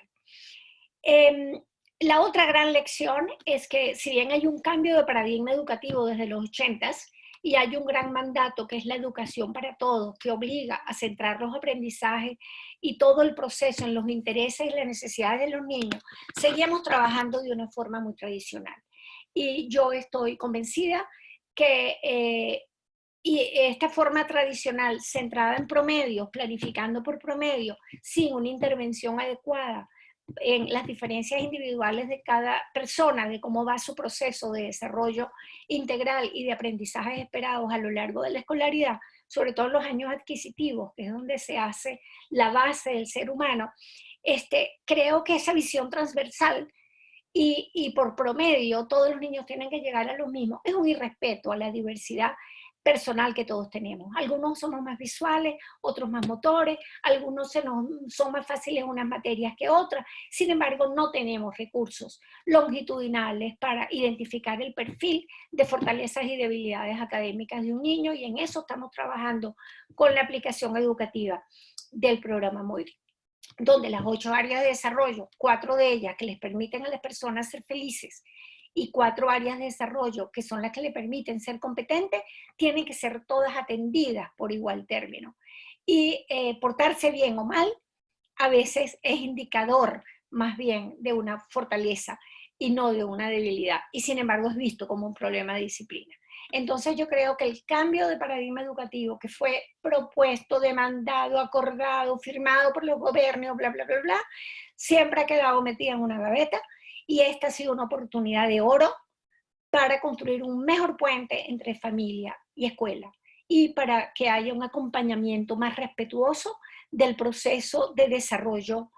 La otra gran lección es que si bien hay un cambio de paradigma educativo desde los 80s y hay un gran mandato que es la educación para todos, que obliga a centrar los aprendizajes y todo el proceso en los intereses y las necesidades de los niños, seguimos trabajando de una forma muy tradicional. Y yo estoy convencida que y esta forma tradicional centrada en promedios, planificando por promedio, sin una intervención adecuada en las diferencias individuales de cada persona, de cómo va su proceso de desarrollo integral y de aprendizajes esperados a lo largo de la escolaridad, sobre todo en los años adquisitivos, que es donde se hace la base del ser humano, creo que esa visión transversal y por promedio todos los niños tienen que llegar a lo mismo, es un irrespeto a la diversidad personal que todos tenemos. Algunos somos más visuales, otros más motores, algunos son más fáciles unas materias que otras, sin embargo no tenemos recursos longitudinales para identificar el perfil de fortalezas y debilidades académicas de un niño, y en eso estamos trabajando con la aplicación educativa del programa MOIRI, donde las 8 áreas de desarrollo, 4 de ellas que les permiten a las personas ser felices y 4 áreas de desarrollo que son las que le permiten ser competentes, tienen que ser todas atendidas por igual término. Y portarse bien o mal a veces es indicador más bien de una fortaleza y no de una debilidad, y sin embargo es visto como un problema de disciplina. Entonces yo creo que el cambio de paradigma educativo que fue propuesto, demandado, acordado, firmado por los gobiernos, bla, bla, bla, bla, siempre ha quedado metida en una gaveta, y esta ha sido una oportunidad de oro para construir un mejor puente entre familia y escuela, y para que haya un acompañamiento más respetuoso del proceso de desarrollo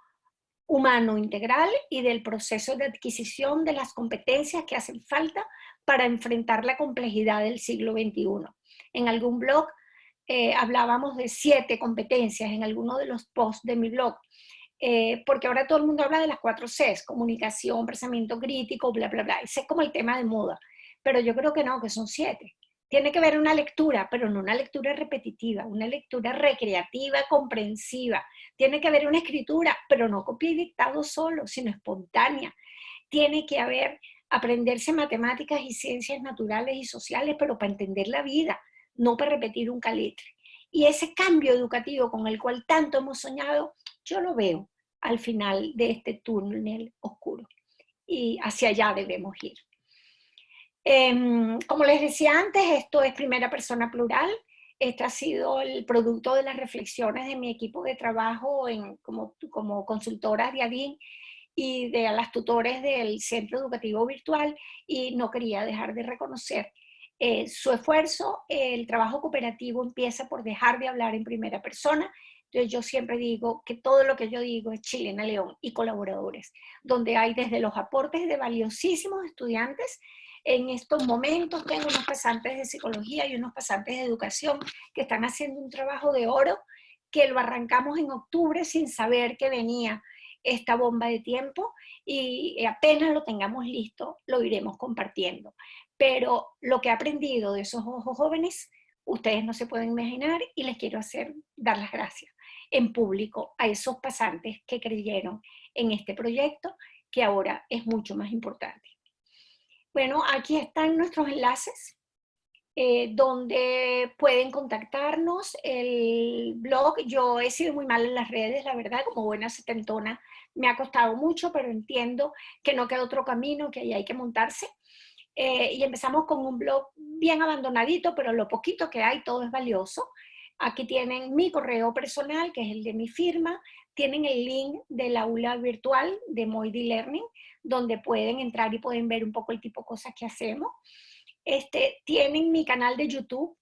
humano integral y del proceso de adquisición de las competencias que hacen falta para enfrentar la complejidad del siglo XXI. En algún blog hablábamos de 7 competencias, en alguno de los posts de mi blog, porque ahora todo el mundo habla de las 4 Cs, comunicación, pensamiento crítico, bla, bla, bla. Ese es como el tema de moda, pero yo creo que no, que son 7. Tiene que haber una lectura, pero no una lectura repetitiva, una lectura recreativa, comprensiva. Tiene que haber una escritura, pero no copia y dictado solo, sino espontánea. Tiene que haber aprenderse matemáticas y ciencias naturales y sociales, pero para entender la vida, no para repetir un calitre. Y ese cambio educativo con el cual tanto hemos soñado, yo lo veo al final de este túnel oscuro. Y hacia allá debemos ir. Como les decía antes, esto es primera persona plural. Este ha sido el producto de las reflexiones de mi equipo de trabajo como consultora de ADIN y de las tutores del Centro Educativo Virtual, y no quería dejar de reconocer su esfuerzo. El trabajo cooperativo empieza por dejar de hablar en primera persona. Entonces yo siempre digo que todo lo que yo digo es Chilena León y colaboradores, donde hay desde los aportes de valiosísimos estudiantes. En estos momentos tengo unos pasantes de psicología y unos pasantes de educación que están haciendo un trabajo de oro, que lo arrancamos en octubre sin saber que venía esta bomba de tiempo, y apenas lo tengamos listo lo iremos compartiendo. Pero lo que he aprendido de esos ojos jóvenes, ustedes no se pueden imaginar, y les quiero dar las gracias en público a esos pasantes que creyeron en este proyecto, que ahora es mucho más importante. Bueno, aquí están nuestros enlaces, donde pueden contactarnos. El blog, yo he sido muy mal en las redes, la verdad, como buena setentona, me ha costado mucho, pero entiendo que no queda otro camino, que ahí hay que montarse. Y empezamos con un blog bien abandonadito, pero lo poquito que hay, todo es valioso. Aquí tienen mi correo personal, que es el de mi firma. Tienen el link del aula virtual de Moidi Learning, donde pueden entrar y pueden ver un poco el tipo de cosas que hacemos. Tienen mi canal de YouTube,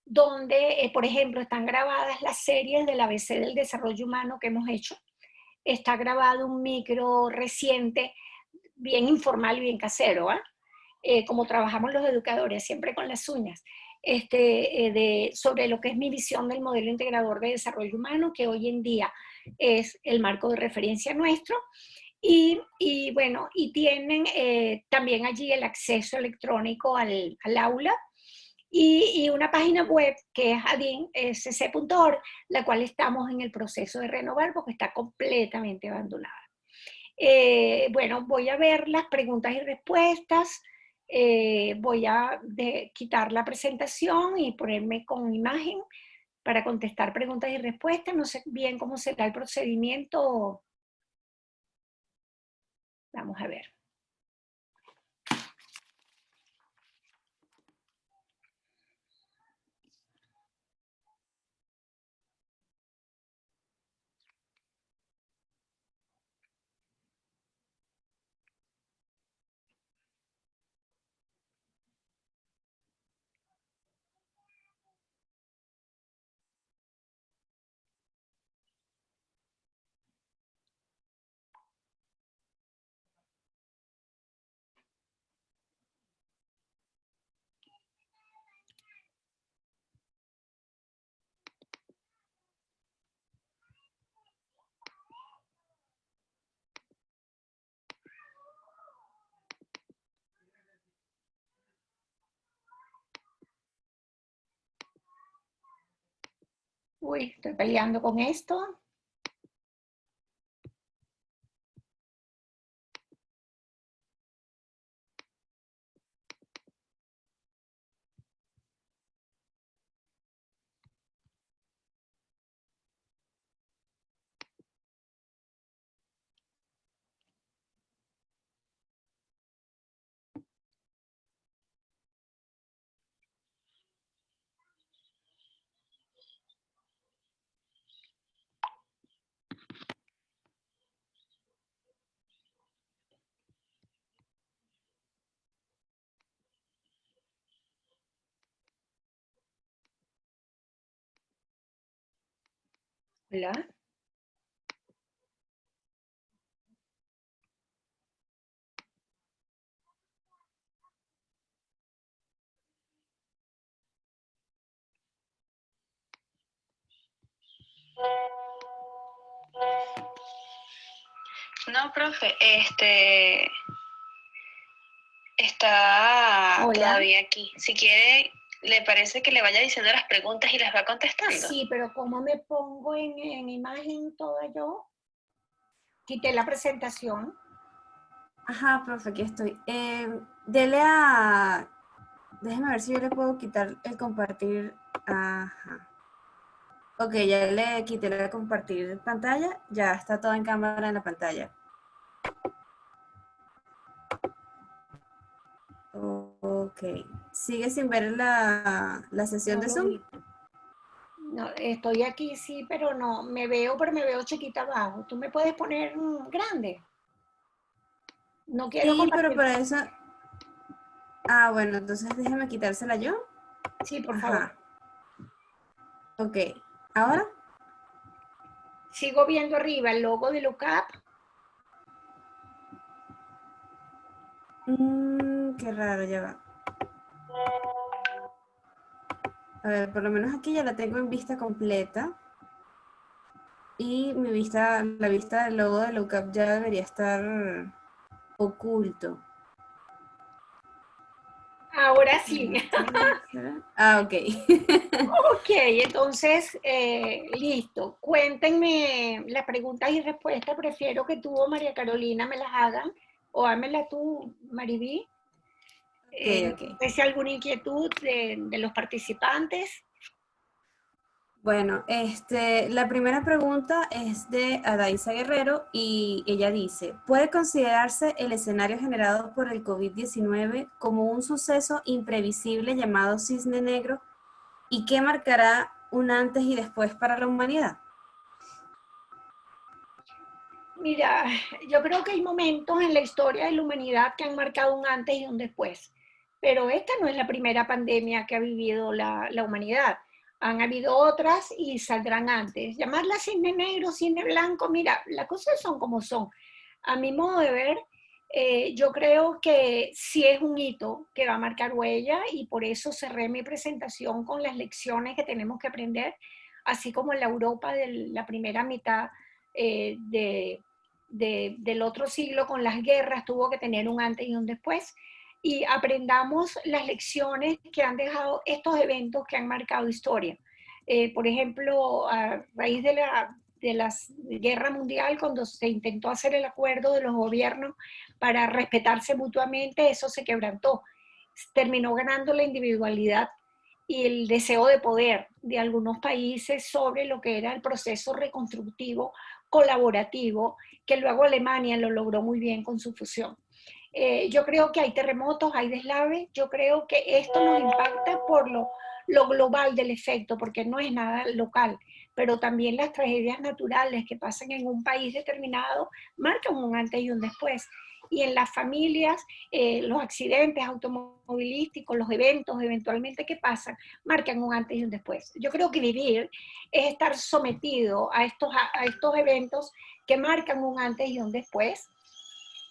donde, por ejemplo, están grabadas las series del ABC del desarrollo humano que hemos hecho. Está grabado un micro reciente, bien informal y bien casero, como trabajamos los educadores, siempre con las uñas, sobre lo que es mi visión del modelo integrador de desarrollo humano, que hoy en día es el marco de referencia nuestro. Y bueno, y tienen también allí el acceso electrónico al aula, y una página web que es adinsc.org, la cual estamos en el proceso de renovar porque está completamente abandonada. Bueno, voy a ver las preguntas y respuestas. Voy a quitar la presentación y ponerme con imagen para contestar preguntas y respuestas. No sé bien cómo será el procedimiento. Vamos a ver. Uy, estoy peleando con esto. Hola. No, profe, está Hola. todavía aquí. Si quiere, ¿le parece que le vaya diciendo las preguntas y las va contestando? Sí, pero ¿cómo me pongo en imagen toda yo? Quité la presentación. Ajá, profe, aquí estoy. Dele a... Déjeme ver si yo le puedo quitar el compartir. Ajá. Ok, ya le quité el compartir pantalla. Ya está todo en cámara en la pantalla. Ok. ¿Sigue sin ver la sesión No de lo Zoom? vi. No, estoy aquí, sí, pero no, me veo, pero me veo chiquita abajo. ¿Tú me puedes poner grande? No quiero Sí, pero compartir. para eso... Ah, bueno, entonces déjeme quitársela yo. Sí, por favor. Ajá. Ok. ¿Ahora? Sigo viendo arriba el logo de Lookup. Qué raro, ya va. A ver, por lo menos aquí ya la tengo en vista completa. Y mi vista, la vista del logo de Lookup ya debería estar oculto. Ahora sí. Ah, ok. Ok, entonces, listo. Cuéntenme las preguntas y respuestas. Prefiero que tú o María Carolina me las hagan, o hámela tú, Maribí. Ok, ok. No sé si hay alguna inquietud de los participantes. Bueno, la primera pregunta es de Adaisa Guerrero y ella dice, ¿puede considerarse el escenario generado por el COVID-19 como un suceso imprevisible llamado Cisne Negro y que marcará un antes y después para la humanidad? Mira, yo creo que hay momentos en la historia de la humanidad que han marcado un antes y un después, pero esta no es la primera pandemia que ha vivido la humanidad. Han habido otras y saldrán antes. Llamarla cisne negro, cisne blanco, mira, las cosas son como son. A mi modo de ver, yo creo que sí es un hito que va a marcar huella y por eso cerré mi presentación con las lecciones que tenemos que aprender, así como en la Europa de la primera mitad del otro siglo con las guerras tuvo que tener un antes y un después, y aprendamos las lecciones que han dejado estos eventos que han marcado historia. Por ejemplo, a raíz de la Guerra Mundial, cuando se intentó hacer el acuerdo de los gobiernos para respetarse mutuamente, eso se quebrantó. Terminó ganando la individualidad y el deseo de poder de algunos países sobre lo que era el proceso reconstructivo colaborativo, que luego Alemania lo logró muy bien con su fusión. Yo creo que hay terremotos, hay deslaves, yo creo que esto nos impacta por lo global del efecto, porque no es nada local, pero también las tragedias naturales que pasan en un país determinado marcan un antes y un después. Y en las familias, los accidentes automovilísticos, los eventos eventualmente que pasan, marcan un antes y un después. Yo creo que vivir es estar sometido a estos eventos que marcan un antes y un después.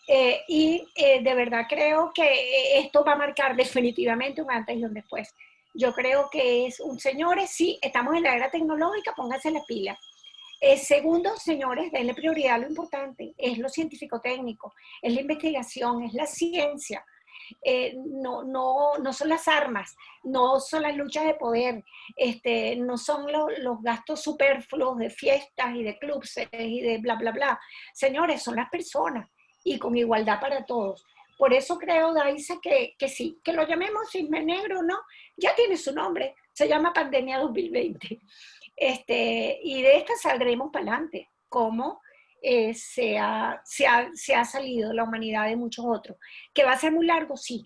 De verdad creo que esto va a marcar definitivamente un antes y un después. Yo creo que señores, sí, estamos en la era tecnológica, pónganse las pilas. Segundo, señores, denle prioridad a lo importante, es lo científico-técnico, es la investigación, es la ciencia. No son las armas, no son las luchas de poder, no son los gastos superfluos de fiestas y de clubes y de bla, bla, bla. Señores, son las personas y con igualdad para todos. Por eso creo, Daisa, que sí, que lo llamemos cisne negro, ¿no? Ya tiene su nombre, se llama Pandemia 2020. Y de esta saldremos para adelante, como se ha salido la humanidad de muchos otros. ¿Que va a ser muy largo? Sí.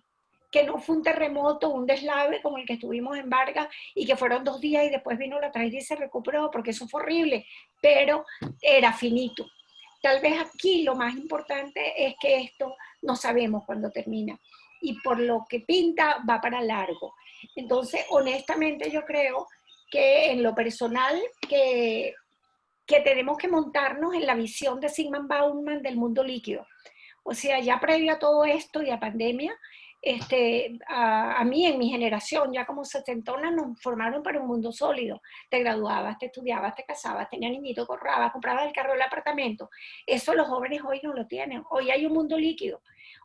Que no fue un terremoto, un deslave como el que estuvimos en Vargas y que fueron 2 días y después vino la tragedia y se recuperó, porque eso fue horrible, pero era finito. Tal vez aquí lo más importante es que esto no sabemos cuándo termina y por lo que pinta va para largo. Entonces, honestamente yo creo que en lo personal que tenemos que montarnos en la visión de Zygmunt Bauman del mundo líquido. O sea, ya previo a todo esto y a pandemia, a mí en mi generación, ya como setentonas, nos formaron para un mundo sólido. Te graduabas, te estudiabas, te casabas, tenías niñitos, comprabas el carro, el apartamento. Eso los jóvenes hoy no lo tienen. Hoy hay un mundo líquido.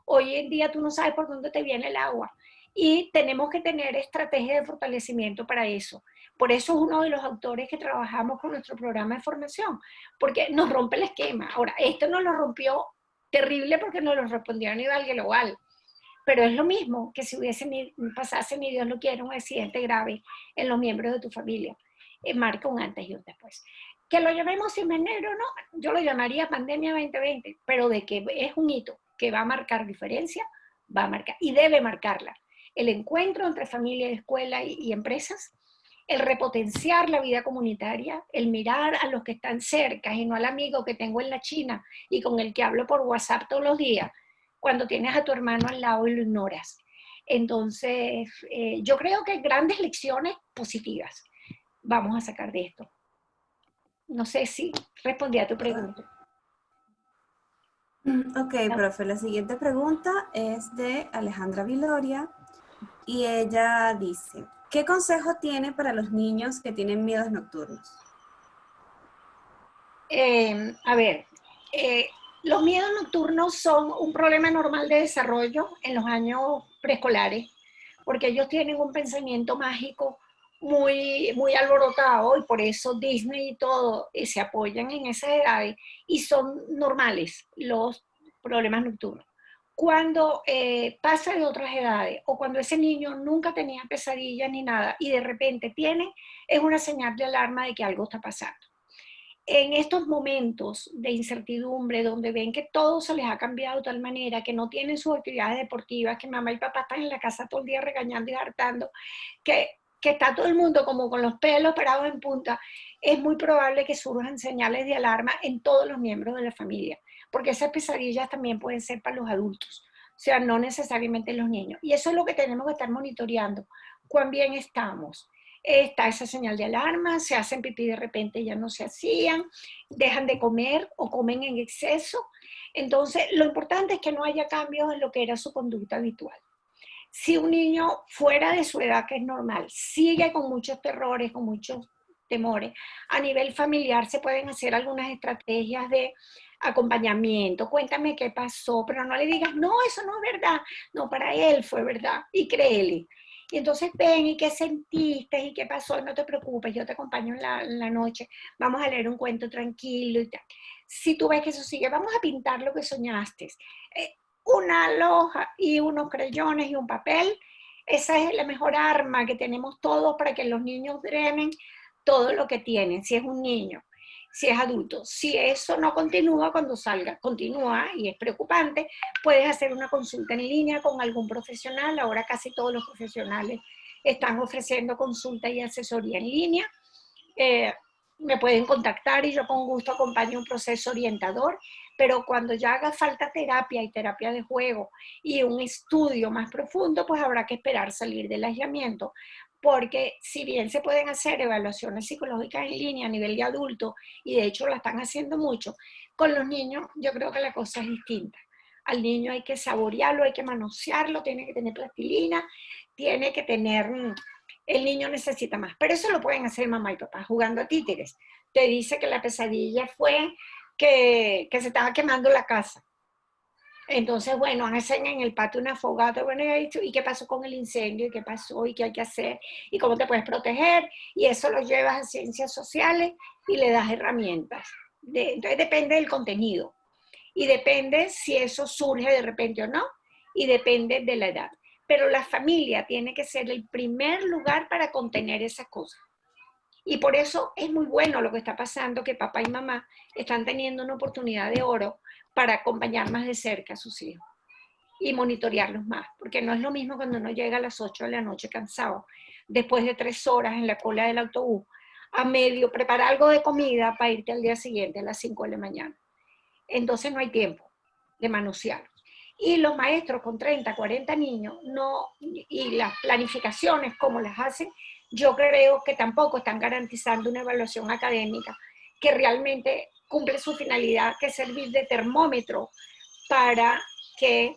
Hoy en día tú no sabes por dónde te viene el agua. Y tenemos que tener estrategias de fortalecimiento para eso. Por eso es uno de los autores que trabajamos con nuestro programa de formación, porque nos rompe el esquema. Ahora, esto nos lo rompió terrible porque nos lo respondió a nivel global, pero es lo mismo que si pasase, ni Dios lo quiera, un accidente grave en los miembros de tu familia. Marca un antes y un después. Que lo llamemos cisne negro, no, yo lo llamaría pandemia 2020, pero de que es un hito que va a marcar diferencia, va a marcar, y debe marcarla. El encuentro entre familia, escuela y empresas, el repotenciar la vida comunitaria, el mirar a los que están cerca y no al amigo que tengo en la China y con el que hablo por WhatsApp todos los días, cuando tienes a tu hermano al lado y lo ignoras. Entonces, yo creo que grandes lecciones positivas vamos a sacar de esto. No sé si respondí a tu pregunta. Ok, profe, la siguiente pregunta es de Alejandra Viloria y ella dice, ¿qué consejo tiene para los niños que tienen miedos nocturnos? A ver, los miedos nocturnos son un problema normal de desarrollo en los años preescolares, porque ellos tienen un pensamiento mágico muy, muy alborotado y por eso Disney y todo se apoyan en esas edades y son normales los problemas nocturnos. Cuando pasa de otras edades o cuando ese niño nunca tenía pesadillas ni nada y de repente tiene, es una señal de alarma de que algo está pasando. En estos momentos de incertidumbre, donde ven que todo se les ha cambiado de tal manera, que no tienen sus actividades deportivas, que mamá y papá están en la casa todo el día regañando y hartando, que está todo el mundo como con los pelos parados en punta, es muy probable que surjan señales de alarma en todos los miembros de la familia, porque esas pesadillas también pueden ser para los adultos, o sea, no necesariamente los niños. Y eso es lo que tenemos que estar monitoreando, cuán bien estamos. Está esa señal de alarma, se hacen pipí de repente y ya no se hacían, dejan de comer o comen en exceso. Entonces, lo importante es que no haya cambios en lo que era su conducta habitual. Si un niño fuera de su edad, que es normal, sigue con muchos terrores, con muchos temores, a nivel familiar se pueden hacer algunas estrategias de acompañamiento. Cuéntame qué pasó, pero no le digas, no, eso no es verdad. No, para él fue verdad y créele. Y entonces ven, ¿y qué sentiste? ¿Y qué pasó? No te preocupes, yo te acompaño en la noche, vamos a leer un cuento tranquilo y tal. Si tú ves que eso sigue, vamos a pintar lo que soñaste. Una loja y unos crayones y un papel, esa es la mejor arma que tenemos todos para que los niños drenen todo lo que tienen, si es un niño, si es adulto. Si eso no continúa, cuando salga, continúa y es preocupante, puedes hacer una consulta en línea con algún profesional. Ahora casi todos los profesionales están ofreciendo consulta y asesoría en línea. Me pueden contactar y yo con gusto acompaño un proceso orientador, pero cuando ya haga falta terapia y terapia de juego y un estudio más profundo, pues habrá que esperar salir del aislamiento, porque si bien se pueden hacer evaluaciones psicológicas en línea a nivel de adulto, y de hecho la están haciendo mucho, con los niños yo creo que la cosa es distinta. Al niño hay que saborearlo, hay que manosearlo, tiene que tener plastilina, tiene que tener... El niño necesita más, pero eso lo pueden hacer mamá y papá jugando a títeres. Te dice que la pesadilla fue que se estaba quemando la casa. Entonces, bueno, hacen en el patio una fogata, bueno, ¿y qué pasó con el incendio? ¿Y qué pasó? ¿Y qué hay que hacer? ¿Y cómo te puedes proteger? Y eso lo llevas a ciencias sociales y le das herramientas. Entonces depende del contenido. Y depende si eso surge de repente o no. Y depende de la edad. Pero la familia tiene que ser el primer lugar para contener esas cosas. Y por eso es muy bueno lo que está pasando, que papá y mamá están teniendo una oportunidad de oro para acompañar más de cerca a sus hijos y monitorearlos más, porque no es lo mismo cuando uno llega a las 8 de la noche cansado, después de 3 horas en la cola del autobús, a medio preparar algo de comida para irte al día siguiente a las 5 de la mañana. Entonces no hay tiempo de manosearlos. Y los maestros con 30, 40 niños, no, y las planificaciones como las hacen, yo creo que tampoco están garantizando una evaluación académica que realmente cumple su finalidad, que es servir de termómetro para que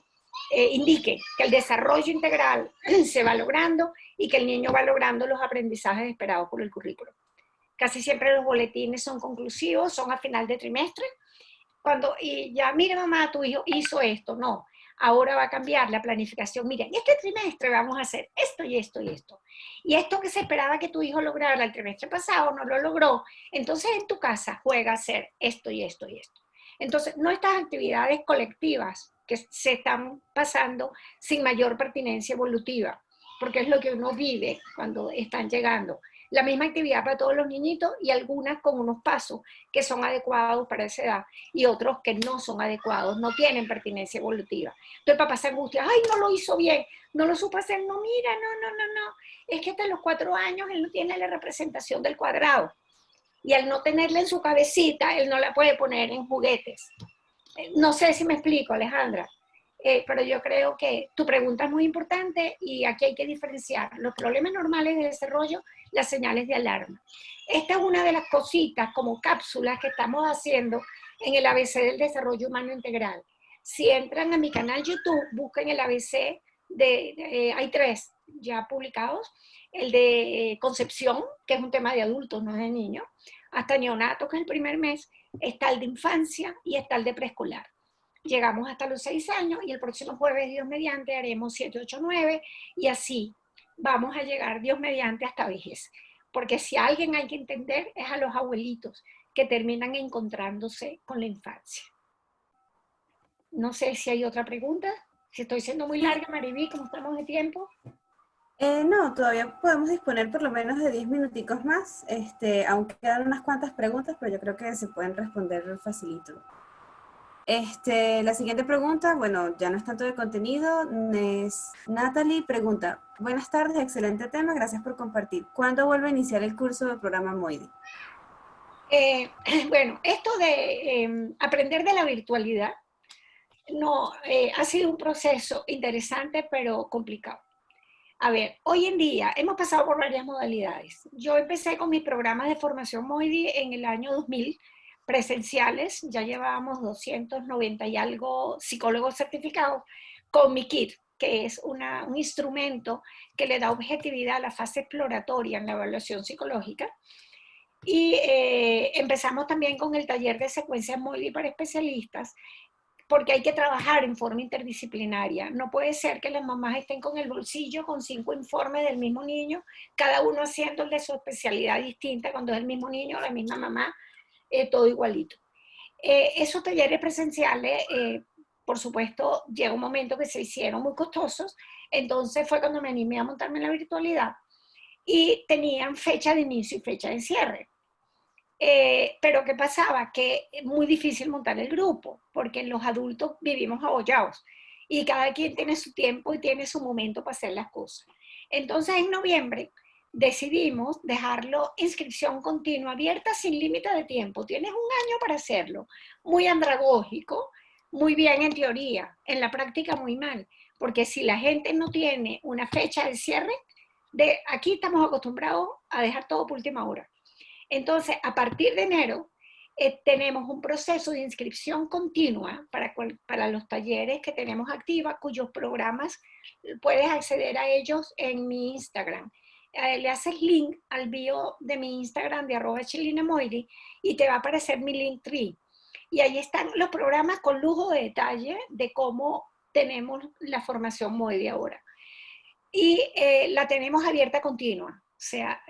indique que el desarrollo integral se va logrando y que el niño va logrando los aprendizajes esperados por el currículo. Casi siempre los boletines son conclusivos, son a final de trimestre, y ya, mire mamá, tu hijo hizo esto, no, ahora va a cambiar la planificación, mira, en este trimestre vamos a hacer esto y esto y esto, y esto que se esperaba que tu hijo lograra el trimestre pasado no lo logró, entonces en tu casa juega a hacer esto y esto y esto. Entonces, no estas actividades colectivas que se están pasando sin mayor pertinencia evolutiva, porque es lo que uno vive cuando están llegando. La misma actividad para todos los niñitos y algunas con unos pasos que son adecuados para esa edad y otros que no son adecuados, no tienen pertinencia evolutiva. Entonces papá se angustia, ay, no lo hizo bien, no lo supo hacer, no, mira, no, es que hasta los 4 años él no tiene la representación del cuadrado y al no tenerla en su cabecita, él no la puede poner en juguetes. No sé si me explico, Alejandra. Pero yo creo que tu pregunta es muy importante y aquí hay que diferenciar los problemas normales de desarrollo, las señales de alarma. Esta es una de las cositas como cápsulas que estamos haciendo en el ABC del desarrollo humano integral. Si entran a mi canal YouTube, busquen el ABC, hay 3 ya publicados, el de concepción, que es un tema de adultos, no de niños, hasta neonato, que es el primer mes, está el de infancia y está el de preescolar. Llegamos hasta los 6 años y el próximo jueves, Dios mediante, haremos 7, 8, 9 y así vamos a llegar, Dios mediante, hasta vejez. Porque si a alguien hay que entender es a los abuelitos que terminan encontrándose con la infancia. No sé si hay otra pregunta. Si estoy siendo muy larga, Mariví, ¿cómo estamos de tiempo? No, todavía podemos disponer por lo menos de 10 minuticos más. Aún quedan unas cuantas preguntas, pero yo creo que se pueden responder facilito. La siguiente pregunta, bueno, ya no es tanto de contenido, es Natalie pregunta, buenas tardes, excelente tema, gracias por compartir. ¿Cuándo vuelve a iniciar el curso del programa Moidi? Bueno, esto de aprender de la virtualidad no, ha sido un proceso interesante pero complicado. A ver, hoy en día hemos pasado por varias modalidades. Yo empecé con mis programas de formación Moidi en el año 2000, presenciales, ya llevábamos 290 y algo psicólogos certificados con mi kit, que es un instrumento que le da objetividad a la fase exploratoria en la evaluación psicológica. Y empezamos también con el taller de secuencias Moidi para especialistas, porque hay que trabajar en forma interdisciplinaria. No puede ser que las mamás estén con el bolsillo con 5 informes del mismo niño, cada uno haciendo el de su especialidad distinta cuando es el mismo niño o la misma mamá, todo igualito. Esos talleres presenciales, por supuesto, llega un momento que se hicieron muy costosos, entonces fue cuando me animé a montarme en la virtualidad y tenían fecha de inicio y fecha de cierre. Pero ¿qué pasaba? Que es muy difícil montar el grupo, porque los adultos vivimos abollados y cada quien tiene su tiempo y tiene su momento para hacer las cosas. Entonces en noviembre decidimos dejarlo inscripción continua abierta sin límite de tiempo. Tienes un año para hacerlo. Muy andragógico, muy bien en teoría, en la práctica muy mal, porque si la gente no tiene una fecha de cierre, aquí estamos acostumbrados a dejar todo por última hora. Entonces, a partir de enero, tenemos un proceso de inscripción continua para los talleres que tenemos activa, cuyos programas puedes acceder a ellos en mi Instagram. Le haces link al bio de mi Instagram de @chilinamoiri y te va a aparecer mi Linktree. Y ahí están los programas con lujo de detalle de cómo tenemos la formación Moiri ahora. Y la tenemos abierta continua. O sea,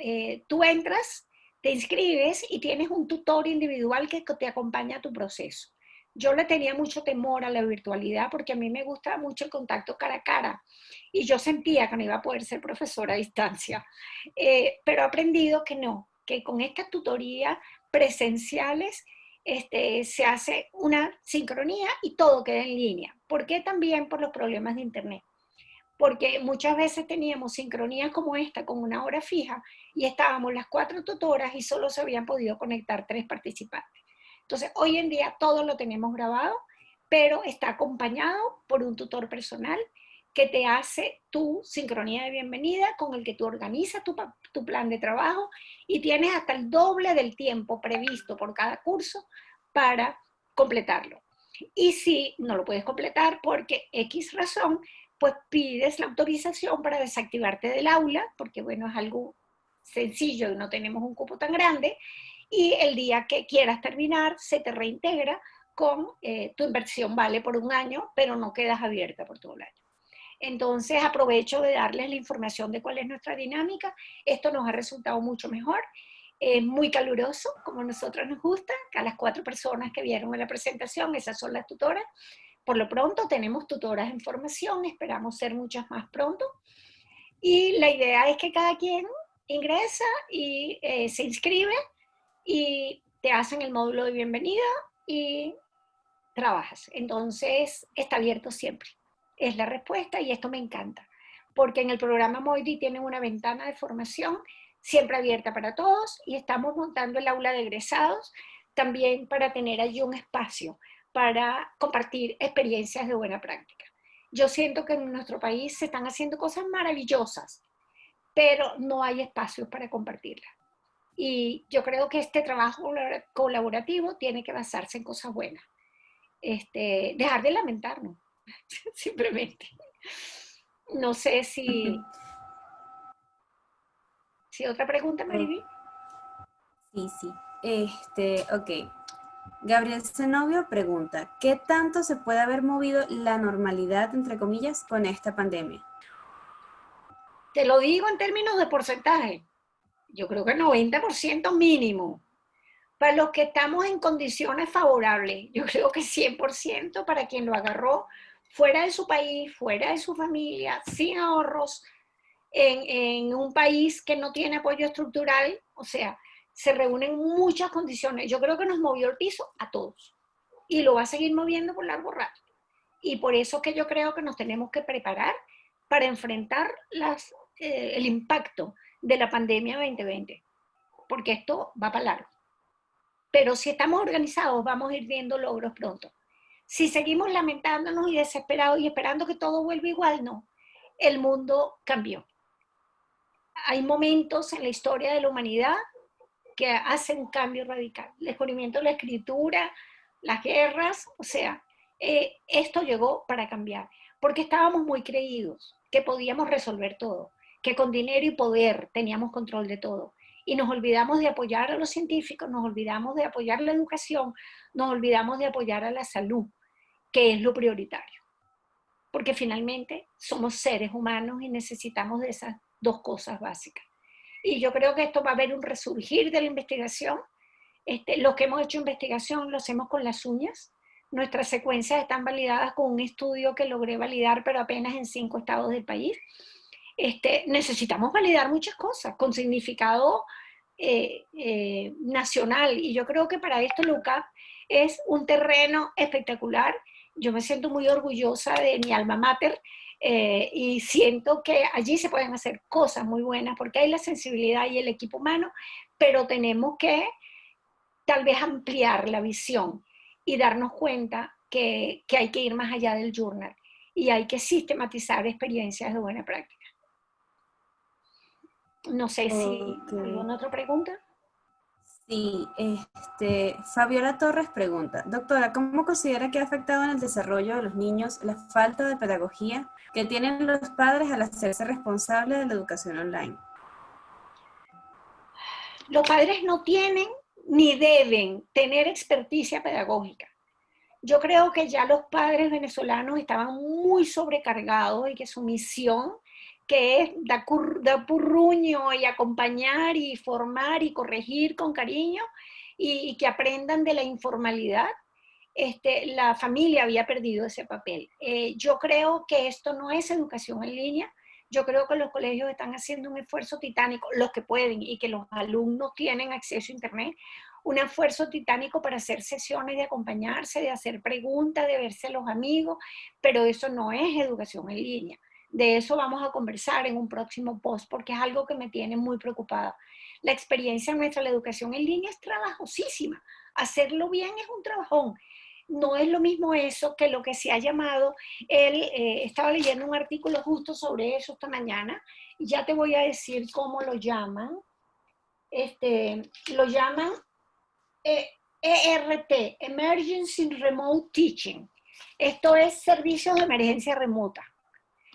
tú entras, te inscribes y tienes un tutor individual que te acompaña a tu proceso. Yo le tenía mucho temor a la virtualidad porque a mí me gusta mucho el contacto cara a cara y yo sentía que no iba a poder ser profesora a distancia, pero he aprendido que no, que con estas tutorías presenciales se hace una sincronía y todo queda en línea. ¿Por qué? También por los problemas de internet. Porque muchas veces teníamos sincronías como esta con una hora fija y estábamos las 4 tutoras y solo se habían podido conectar 3 participantes. Entonces, hoy en día todo lo tenemos grabado, pero está acompañado por un tutor personal que te hace tu sincronía de bienvenida con el que tú organizas tu plan de trabajo y tienes hasta el doble del tiempo previsto por cada curso para completarlo. Y si no lo puedes completar porque X razón, pues pides la autorización para desactivarte del aula, porque bueno, es algo sencillo y no tenemos un cupo tan grande, y el día que quieras terminar, se te reintegra con tu inversión vale por un año, pero no quedas abierta por todo el año. Entonces aprovecho de darles la información de cuál es nuestra dinámica. Esto nos ha resultado mucho mejor, muy caluroso, como a nosotros nos gusta. A las 4 personas que vieron en la presentación, esas son las tutoras. Por lo pronto tenemos tutoras en formación, esperamos ser muchas más pronto. Y la idea es que cada quien ingresa y se inscribe y te hacen el módulo de bienvenida y trabajas. Entonces está abierto siempre. Es la respuesta y esto me encanta. Porque en el programa Moiri tienen una ventana de formación siempre abierta para todos y estamos montando el aula de egresados también para tener allí un espacio para compartir experiencias de buena práctica. Yo siento que en nuestro país se están haciendo cosas maravillosas, pero no hay espacios para compartirlas. Y yo creo que este trabajo colaborativo tiene que basarse en cosas buenas. Dejar de lamentarnos, simplemente. No sé si otra pregunta, Mariví. Sí, sí. Ok. Gabriel Zenobio pregunta, ¿qué tanto se puede haber movido la normalidad, entre comillas, con esta pandemia? Te lo digo en términos de porcentaje. Yo creo que 90% mínimo. Para los que estamos en condiciones favorables, yo creo que 100% para quien lo agarró fuera de su país, fuera de su familia, sin ahorros, en un país que no tiene apoyo estructural, o sea, se reúnen muchas condiciones. Yo creo que nos movió el piso a todos y lo va a seguir moviendo por largo rato. Y por eso que yo creo que nos tenemos que preparar para enfrentar el impacto de la pandemia 2020, porque esto va para largo. Pero si estamos organizados, vamos a ir viendo logros pronto. Si seguimos lamentándonos y desesperados y esperando que todo vuelva igual, no. El mundo cambió. Hay momentos en la historia de la humanidad que hacen un cambio radical. El descubrimiento de la escritura, las guerras, o sea, esto llegó para cambiar. Porque estábamos muy creídos que podíamos resolver todo, que con dinero y poder teníamos control de todo. Y nos olvidamos de apoyar a los científicos, nos olvidamos de apoyar la educación, nos olvidamos de apoyar a la salud. qué es lo prioritario. Porque finalmente somos seres humanos y necesitamos de esas dos cosas básicas. Y yo creo que esto va a haber un resurgir de la investigación. Los que hemos hecho investigación lo hacemos con las uñas. Nuestras secuencias están validadas con un estudio que logré validar, pero apenas en 5 estados del país. Necesitamos validar muchas cosas con significado nacional. Y yo creo que para esto la UCAP es un terreno espectacular. Yo me siento muy orgullosa de mi alma mater y siento que allí se pueden hacer cosas muy buenas porque hay la sensibilidad y el equipo humano, pero tenemos que tal vez ampliar la visión y darnos cuenta que hay que ir más allá del journal y hay que sistematizar experiencias de buena práctica. No sé si alguna otra pregunta. Sí, Fabiola Torres pregunta, doctora, ¿cómo considera que ha afectado en el desarrollo de los niños la falta de pedagogía que tienen los padres al hacerse responsables de la educación online? Los padres no tienen ni deben tener experticia pedagógica. Yo creo que ya los padres venezolanos estaban muy sobrecargados y que su misión, que es dar purruño y acompañar y formar y corregir con cariño y que aprendan de la informalidad, la familia había perdido ese papel. Yo creo que esto no es educación en línea. Yo creo que los colegios están haciendo un esfuerzo titánico, los que pueden y que los alumnos tienen acceso a internet, un esfuerzo titánico para hacer sesiones de acompañarse, de hacer preguntas, de verse a los amigos, pero eso no es educación en línea. De eso vamos a conversar en un próximo post porque es algo que me tiene muy preocupada. La experiencia nuestra, la educación en línea es trabajosísima. Hacerlo bien es un trabajón. No es lo mismo eso que lo que se ha llamado, estaba leyendo un artículo justo sobre eso esta mañana, y ya te voy a decir cómo lo llaman. Lo llaman ERT, Emergency Remote Teaching. Esto es servicios de emergencia remota.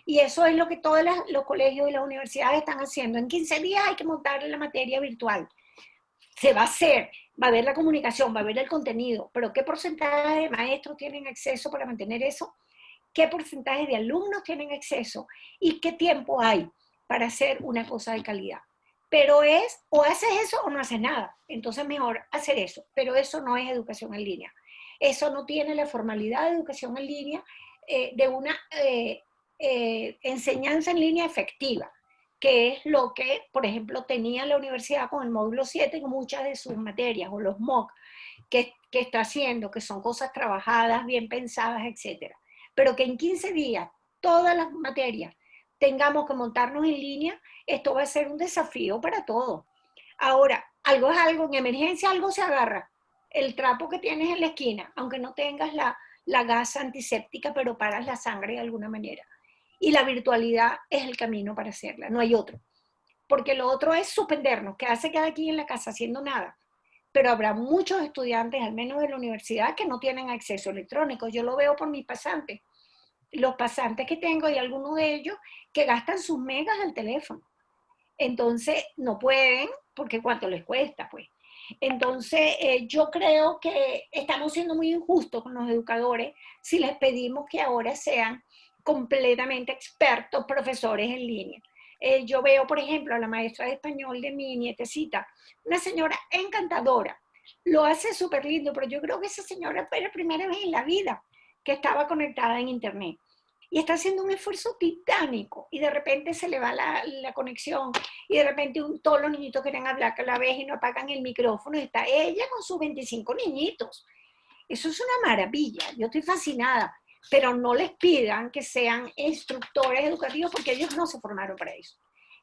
Y eso es lo que todos los colegios y las universidades están haciendo. En 15 días hay que montar la materia virtual. Se va a hacer, va a haber la comunicación, va a haber el contenido, pero ¿qué porcentaje de maestros tienen acceso para mantener eso? ¿Qué porcentaje de alumnos tienen acceso? ¿Y qué tiempo hay para hacer una cosa de calidad? Pero es, o haces eso o no haces nada. Entonces mejor hacer eso, pero eso no es educación en línea. Eso no tiene la formalidad de educación en línea de una enseñanza en línea efectiva, que es lo que, por ejemplo, tenía la universidad con el módulo 7 en muchas de sus materias, o los MOOC, que está haciendo, que son cosas trabajadas, bien pensadas, etc. Pero que en 15 días, todas las materias, tengamos que montarnos en línea, esto va a ser un desafío para todos. Ahora, algo es algo, en emergencia algo se agarra. El trapo que tienes en la esquina, aunque no tengas la gasa antiséptica, pero paras la sangre de alguna manera. Y la virtualidad es el camino para hacerla, no hay otro. Porque lo otro es suspendernos, quedarse cada quien en la casa haciendo nada. Pero habrá muchos estudiantes, al menos de la universidad, que no tienen acceso electrónico. Yo lo veo por mis pasantes. Los pasantes que tengo y algunos de ellos que gastan sus megas al teléfono. Entonces no pueden, porque cuánto les cuesta, pues. Entonces yo creo que estamos siendo muy injustos con los educadores si les pedimos que ahora sean completamente expertos profesores en línea. Yo veo, por ejemplo, a la maestra de español de mi nietecita, una señora encantadora, lo hace súper lindo, pero yo creo que esa señora fue la primera vez en la vida que estaba conectada en internet. Y está haciendo un esfuerzo titánico y de repente se le va la conexión y de repente todos los niñitos quieren hablar a la vez y no apagan el micrófono y está ella con sus 25 niñitos. Eso es una maravilla, yo estoy fascinada, pero no les pidan que sean instructores educativos porque ellos no se formaron para eso,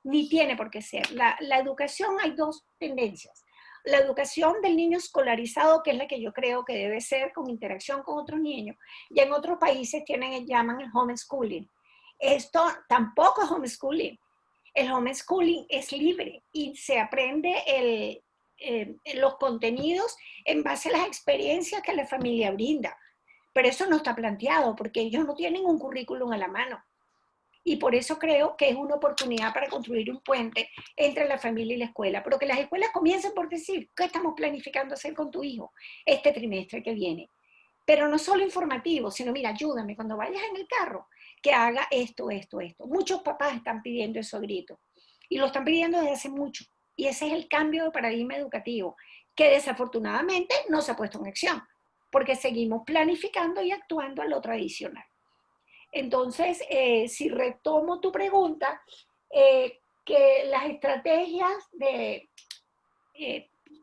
ni tiene por qué ser. La educación, hay dos tendencias. La educación del niño escolarizado, que es la que yo creo que debe ser con interacción con otros niños, y en otros países llaman el homeschooling. Esto tampoco es homeschooling. El homeschooling es libre y se aprende los contenidos en base a las experiencias que la familia brinda. Pero eso no está planteado porque ellos no tienen un currículum a la mano. Y por eso creo que es una oportunidad para construir un puente entre la familia y la escuela. Pero que las escuelas comiencen por decir, ¿qué estamos planificando hacer con tu hijo este trimestre que viene? pero no solo informativo, sino mira, ayúdame cuando vayas en el carro, que haga esto, esto, esto. Muchos papás están pidiendo eso a gritos y lo están pidiendo desde hace mucho. Y ese es el cambio de paradigma educativo, que desafortunadamente no se ha puesto en acción, porque seguimos planificando y actuando a lo tradicional. Entonces, si retomo tu pregunta, que las estrategias de,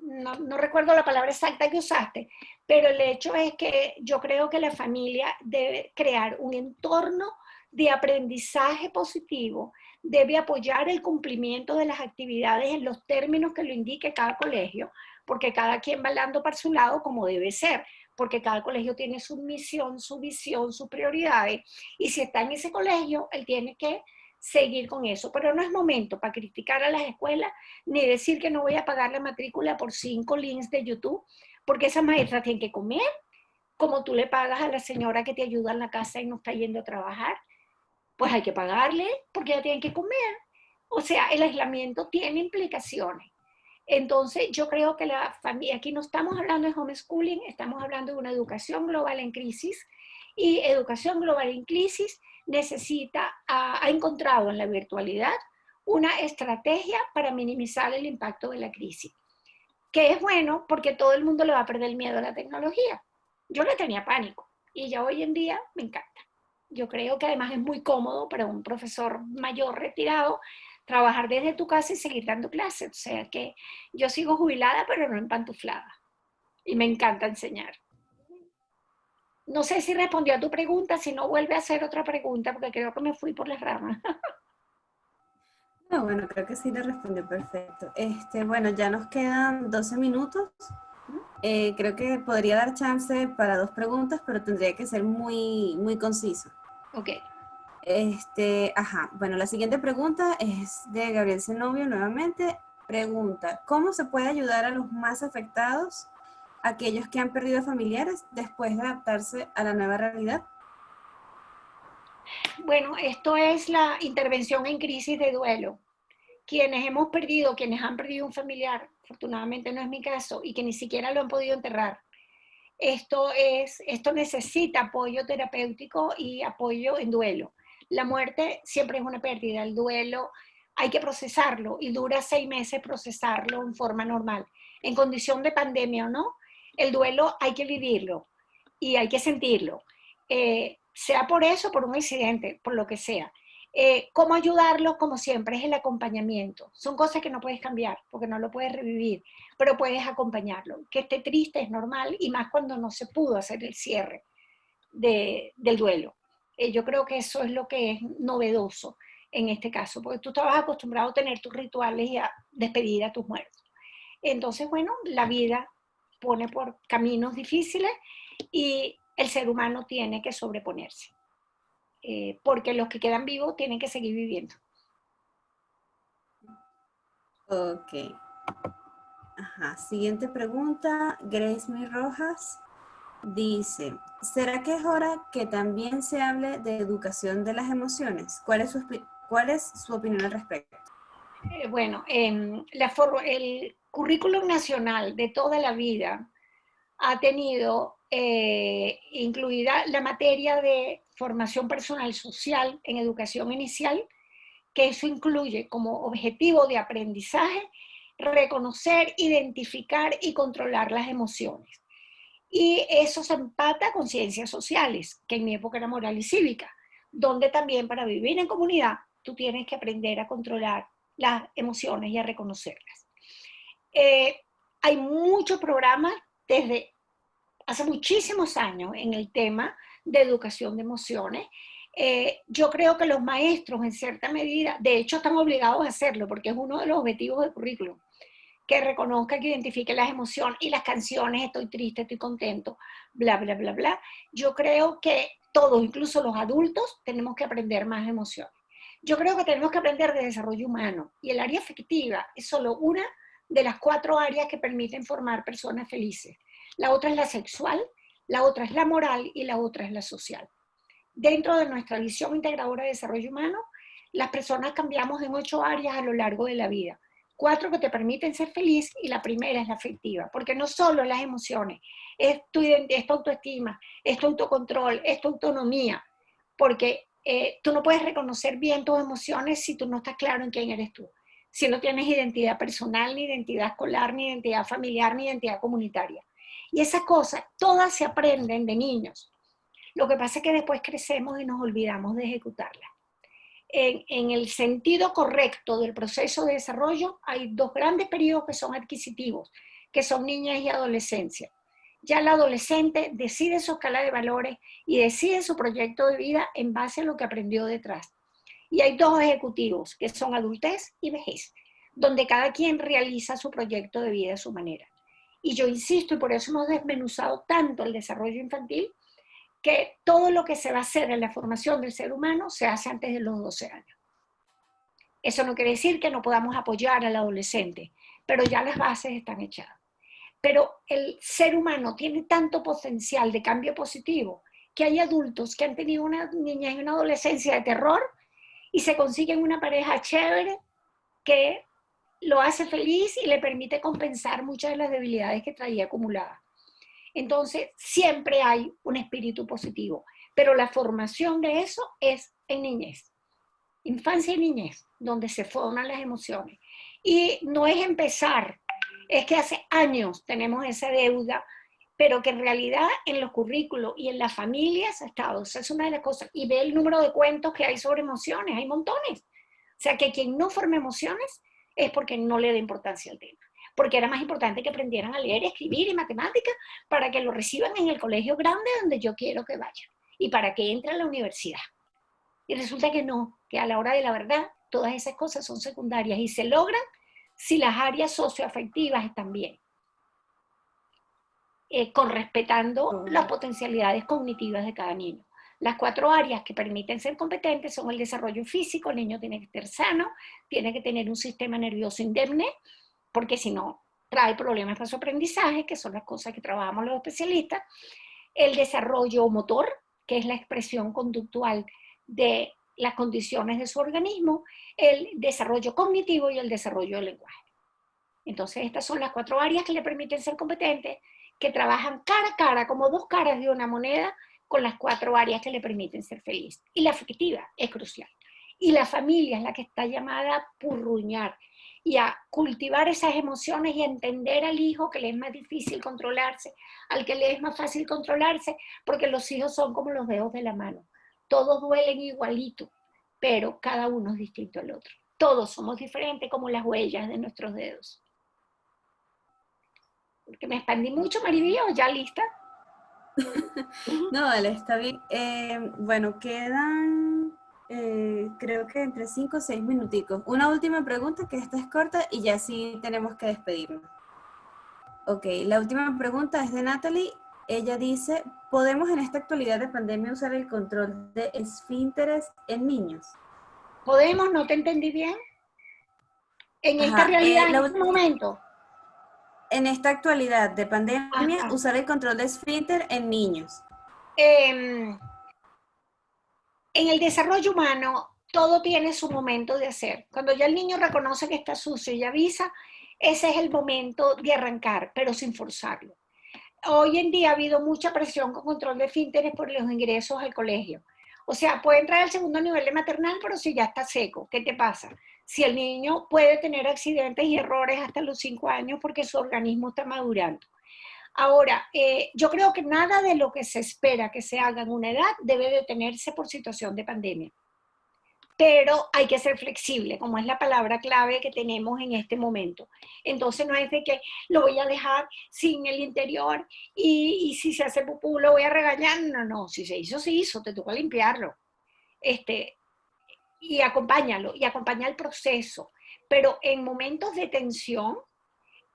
no recuerdo la palabra exacta que usaste, pero el hecho es que yo creo que la familia debe crear un entorno de aprendizaje positivo, debe apoyar el cumplimiento de las actividades en los términos que lo indique cada colegio, porque cada quien va hablando para su lado como debe ser, porque cada colegio tiene su misión, su visión, sus prioridades, y si está en ese colegio, él tiene que seguir con eso, pero no es momento para criticar a las escuelas, ni decir que no voy a pagar la matrícula por 5 links de YouTube, porque esas maestras tienen que comer, como tú le pagas a la señora que te ayuda en la casa y no está yendo a trabajar, pues hay que pagarle porque ya tienen que comer. O sea, el aislamiento tiene implicaciones. Entonces, yo creo que la familia, aquí no estamos hablando de homeschooling, estamos hablando de una educación global en crisis, y educación global en crisis ha encontrado en la virtualidad una estrategia para minimizar el impacto de la crisis, que es bueno porque todo el mundo le va a perder el miedo a la tecnología. Yo le tenía pánico y ya hoy en día me encanta. Yo creo que además es muy cómodo para un profesor mayor retirado trabajar desde tu casa y seguir dando clases. O sea que yo sigo jubilada, pero no empantuflada. Y me encanta enseñar. No sé si respondió a tu pregunta, si no vuelve a hacer otra pregunta, porque creo que me fui por las ramas. No, bueno, creo que sí le respondió perfecto. Bueno, ya nos quedan 12 minutos. Creo que podría dar chance para 2 preguntas, pero tendría que ser muy, muy conciso. Ok. Bueno, la siguiente pregunta es de Gabriel Zenobio nuevamente. Pregunta, ¿cómo se puede ayudar a los más afectados, aquellos que han perdido familiares, después de adaptarse a la nueva realidad? Bueno, esto es la intervención en crisis de duelo. Quienes han perdido un familiar, afortunadamente no es mi caso, y que ni siquiera lo han podido enterrar. Esto necesita apoyo terapéutico y apoyo en duelo. La muerte siempre es una pérdida, el duelo hay que procesarlo y dura 6 meses procesarlo en forma normal. En condición de pandemia o no, el duelo hay que vivirlo y hay que sentirlo. Sea por eso, por un accidente, por lo que sea. ¿Cómo ayudarlo? Como siempre, es el acompañamiento. Son cosas que no puedes cambiar porque no lo puedes revivir, pero puedes acompañarlo. Que esté triste es normal y más cuando no se pudo hacer el cierre del duelo. Yo creo que eso es lo que es novedoso en este caso, porque tú estabas acostumbrado a tener tus rituales y a despedir a tus muertos. Entonces, bueno, la vida pone por caminos difíciles y el ser humano tiene que sobreponerse, porque los que quedan vivos tienen que seguir viviendo. Ok. Siguiente pregunta, Grace Mi Rojas dice, ¿será que es hora que también se hable de educación de las emociones? ¿Cuál es su opinión al respecto? Bueno, el currículum nacional de toda la vida ha tenido incluida la materia de formación personal social en educación inicial, que eso incluye como objetivo de aprendizaje reconocer, identificar y controlar las emociones. Y eso se empata con ciencias sociales, que en mi época era moral y cívica, donde también para vivir en comunidad tú tienes que aprender a controlar las emociones y a reconocerlas. Hay muchos programas desde hace muchísimos años en el tema de educación de emociones. Yo creo que los maestros en cierta medida, de hecho están obligados a hacerlo porque es uno de los objetivos del currículum, que reconozca, que identifique las emociones y las canciones, estoy triste, estoy contento, bla, bla, bla, bla. Yo creo que todos, incluso los adultos, tenemos que aprender más emociones. Yo creo que tenemos que aprender de desarrollo humano y el área afectiva es solo una de las 4 áreas que permiten formar personas felices. La otra es la sexual, la otra es la moral y la otra es la social. Dentro de nuestra visión integradora de desarrollo humano, las personas cambiamos en 8 áreas a lo largo de la vida. 4 que te permiten ser feliz, y la primera es la afectiva, porque no solo las emociones, es tu autoestima, es tu autocontrol, es tu autonomía, porque tú no puedes reconocer bien tus emociones si tú no estás claro en quién eres tú, si no tienes identidad personal, ni identidad escolar, ni identidad familiar, ni identidad comunitaria. Y esas cosas todas se aprenden de niños. Lo que pasa es que después crecemos y nos olvidamos de ejecutarlas. En el sentido correcto del proceso de desarrollo, hay 2 grandes periodos que son adquisitivos, que son niñez y adolescencia. Ya el adolescente decide su escala de valores y decide su proyecto de vida en base a lo que aprendió detrás. Y hay 2 ejecutivos, que son adultez y vejez, donde cada quien realiza su proyecto de vida a su manera. Y yo insisto, y por eso hemos desmenuzado tanto el desarrollo infantil, que todo lo que se va a hacer en la formación del ser humano se hace antes de los 12 años. Eso no quiere decir que no podamos apoyar al adolescente, pero ya las bases están echadas. Pero el ser humano tiene tanto potencial de cambio positivo que hay adultos que han tenido una niñez y una adolescencia de terror y se consiguen una pareja chévere que lo hace feliz y le permite compensar muchas de las debilidades que traía acumuladas. Entonces, siempre hay un espíritu positivo, pero la formación de eso es en niñez, infancia y niñez, donde se forman las emociones. Y no es empezar, es que hace años tenemos esa deuda, pero que en realidad en los currículos y en las familias ha estado. Esa es una de las cosas. Y ve el número de cuentos que hay sobre emociones, hay montones. O sea, que quien no forma emociones es porque no le da importancia al tema. Porque era más importante que aprendieran a leer, escribir y matemáticas para que lo reciban en el colegio grande donde yo quiero que vayan y para que entre a la universidad. Y resulta que no, que a la hora de la verdad todas esas cosas son secundarias y se logran si las áreas socioafectivas están bien, con respetando las potencialidades cognitivas de cada niño. Las 4 áreas que permiten ser competentes son el desarrollo físico, el niño tiene que estar sano, tiene que tener un sistema nervioso indemne, porque si no, trae problemas para su aprendizaje, que son las cosas que trabajamos los especialistas. El desarrollo motor, que es la expresión conductual de las condiciones de su organismo, el desarrollo cognitivo y el desarrollo del lenguaje. Entonces, estas son las 4 áreas que le permiten ser competentes, que trabajan cara a cara, como 2 caras de una moneda, con las 4 áreas que le permiten ser feliz. Y la afectiva es crucial. Y la familia es la que está llamada a purruñar y a cultivar esas emociones y a entender al hijo que le es más difícil controlarse, al que le es más fácil controlarse, porque los hijos son como los dedos de la mano. Todos duelen igualito, pero cada uno es distinto al otro. Todos somos diferentes como las huellas de nuestros dedos. Porque me expandí mucho, Maribí, ¿o ya lista? No, dale, está bien. Bueno, quedan creo que entre 5 o 6 minuticos. Una última pregunta, que esta es corta y ya sí tenemos que despedirnos. Ok, la última pregunta es de Natalie. Ella dice, ¿podemos en esta actualidad de pandemia usar el control de esfínteres en niños? ¿Podemos? ¿No te entendí bien? En esta Ajá, realidad, en este momento. en esta actualidad de pandemia, Ajá. usar el control de esfínter en niños. En el desarrollo humano, todo tiene su momento de hacer. Cuando ya el niño reconoce que está sucio y avisa, ese es el momento de arrancar, pero sin forzarlo. Hoy en día ha habido mucha presión con control de esfínteres por los ingresos al colegio. O sea, puede entrar al segundo nivel de maternal, pero si ya está seco, ¿qué te pasa? Si el niño puede tener accidentes y errores hasta los 5 años porque su organismo está madurando. Ahora, yo creo que nada de lo que se espera que se haga en una edad debe detenerse por situación de pandemia. Pero hay que ser flexible, como es la palabra clave que tenemos en este momento. Entonces no es de que lo voy a dejar sin el interior y si se hace pupú lo voy a regañar. No, no, si se hizo, te toca limpiarlo. Y acompáñalo, y acompaña el proceso. Pero en momentos de tensión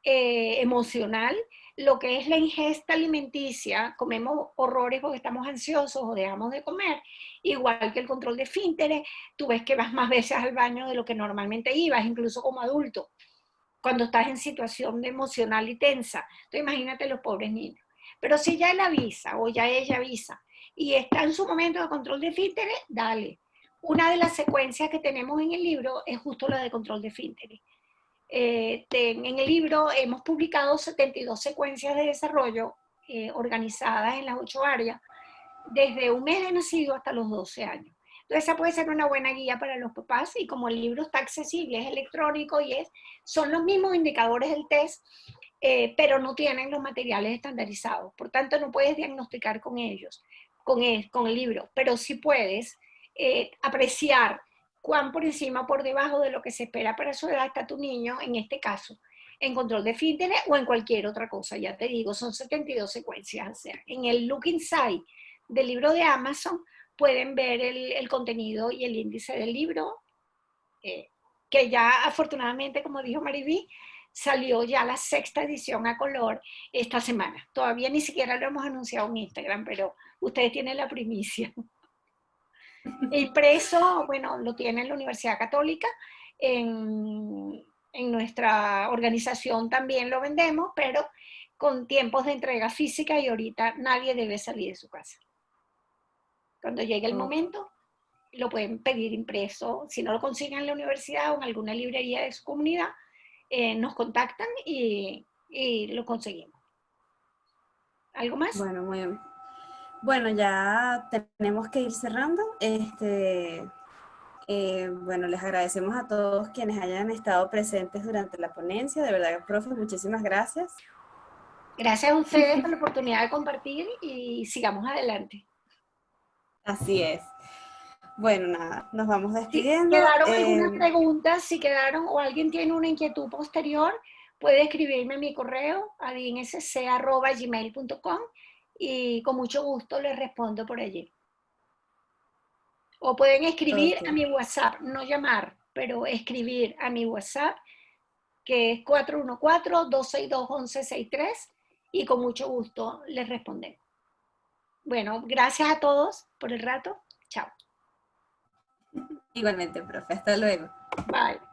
emocional, lo que es la ingesta alimenticia, comemos horrores porque estamos ansiosos o dejamos de comer, igual que el control de esfínteres, tú ves que vas más veces al baño de lo que normalmente ibas, incluso como adulto, cuando estás en situación de emocional y tensa. Entonces imagínate los pobres niños. Pero si ya él avisa o ya ella avisa y está en su momento de control de esfínteres, dale. Una de las secuencias que tenemos en el libro es justo la de control de esfínteres. En el libro hemos publicado 72 secuencias de desarrollo organizadas en las 8 áreas, desde un mes de nacido hasta los 12 años. Entonces esa puede ser una buena guía para los papás, y como el libro está accesible, es electrónico y son los mismos indicadores del test, pero no tienen los materiales estandarizados. Por tanto, no puedes diagnosticar con ellos, con el libro, pero sí puedes apreciar cuán por encima o por debajo de lo que se espera para su edad está tu niño, en este caso, en control de fitness o en cualquier otra cosa. Ya te digo, son 72 secuencias. O sea, en el Look Inside del libro de Amazon pueden ver el contenido y el índice del libro, que ya afortunadamente, como dijo Mariví, salió ya la 6ª edición a color esta semana. Todavía ni siquiera lo hemos anunciado en Instagram, pero ustedes tienen la primicia. El impreso, bueno, lo tiene la Universidad Católica. En nuestra organización también lo vendemos, pero con tiempos de entrega física, y ahorita nadie debe salir de su casa. Cuando llegue el momento, lo pueden pedir impreso. Si no lo consiguen en la universidad o en alguna librería de su comunidad, nos contactan y lo conseguimos. ¿Algo más? Bueno, muy bien. Bueno, ya tenemos que ir cerrando. Bueno, les agradecemos a todos quienes hayan estado presentes durante la ponencia. De verdad, profe, muchísimas gracias. Gracias a ustedes por la oportunidad de compartir, y sigamos adelante. Así es. Bueno, nada, nos vamos Si despidiendo. quedaron algunas preguntas, si quedaron o alguien tiene una inquietud posterior, puede escribirme a mi correo, adinsc@gmail.com, y con mucho gusto les respondo por allí. O pueden escribir a mi WhatsApp, no llamar, pero escribir a mi WhatsApp, que es 414-262-1163, y con mucho gusto les respondemos. Bueno, gracias a todos por el rato. Chao. Igualmente, profe. Hasta luego. Bye.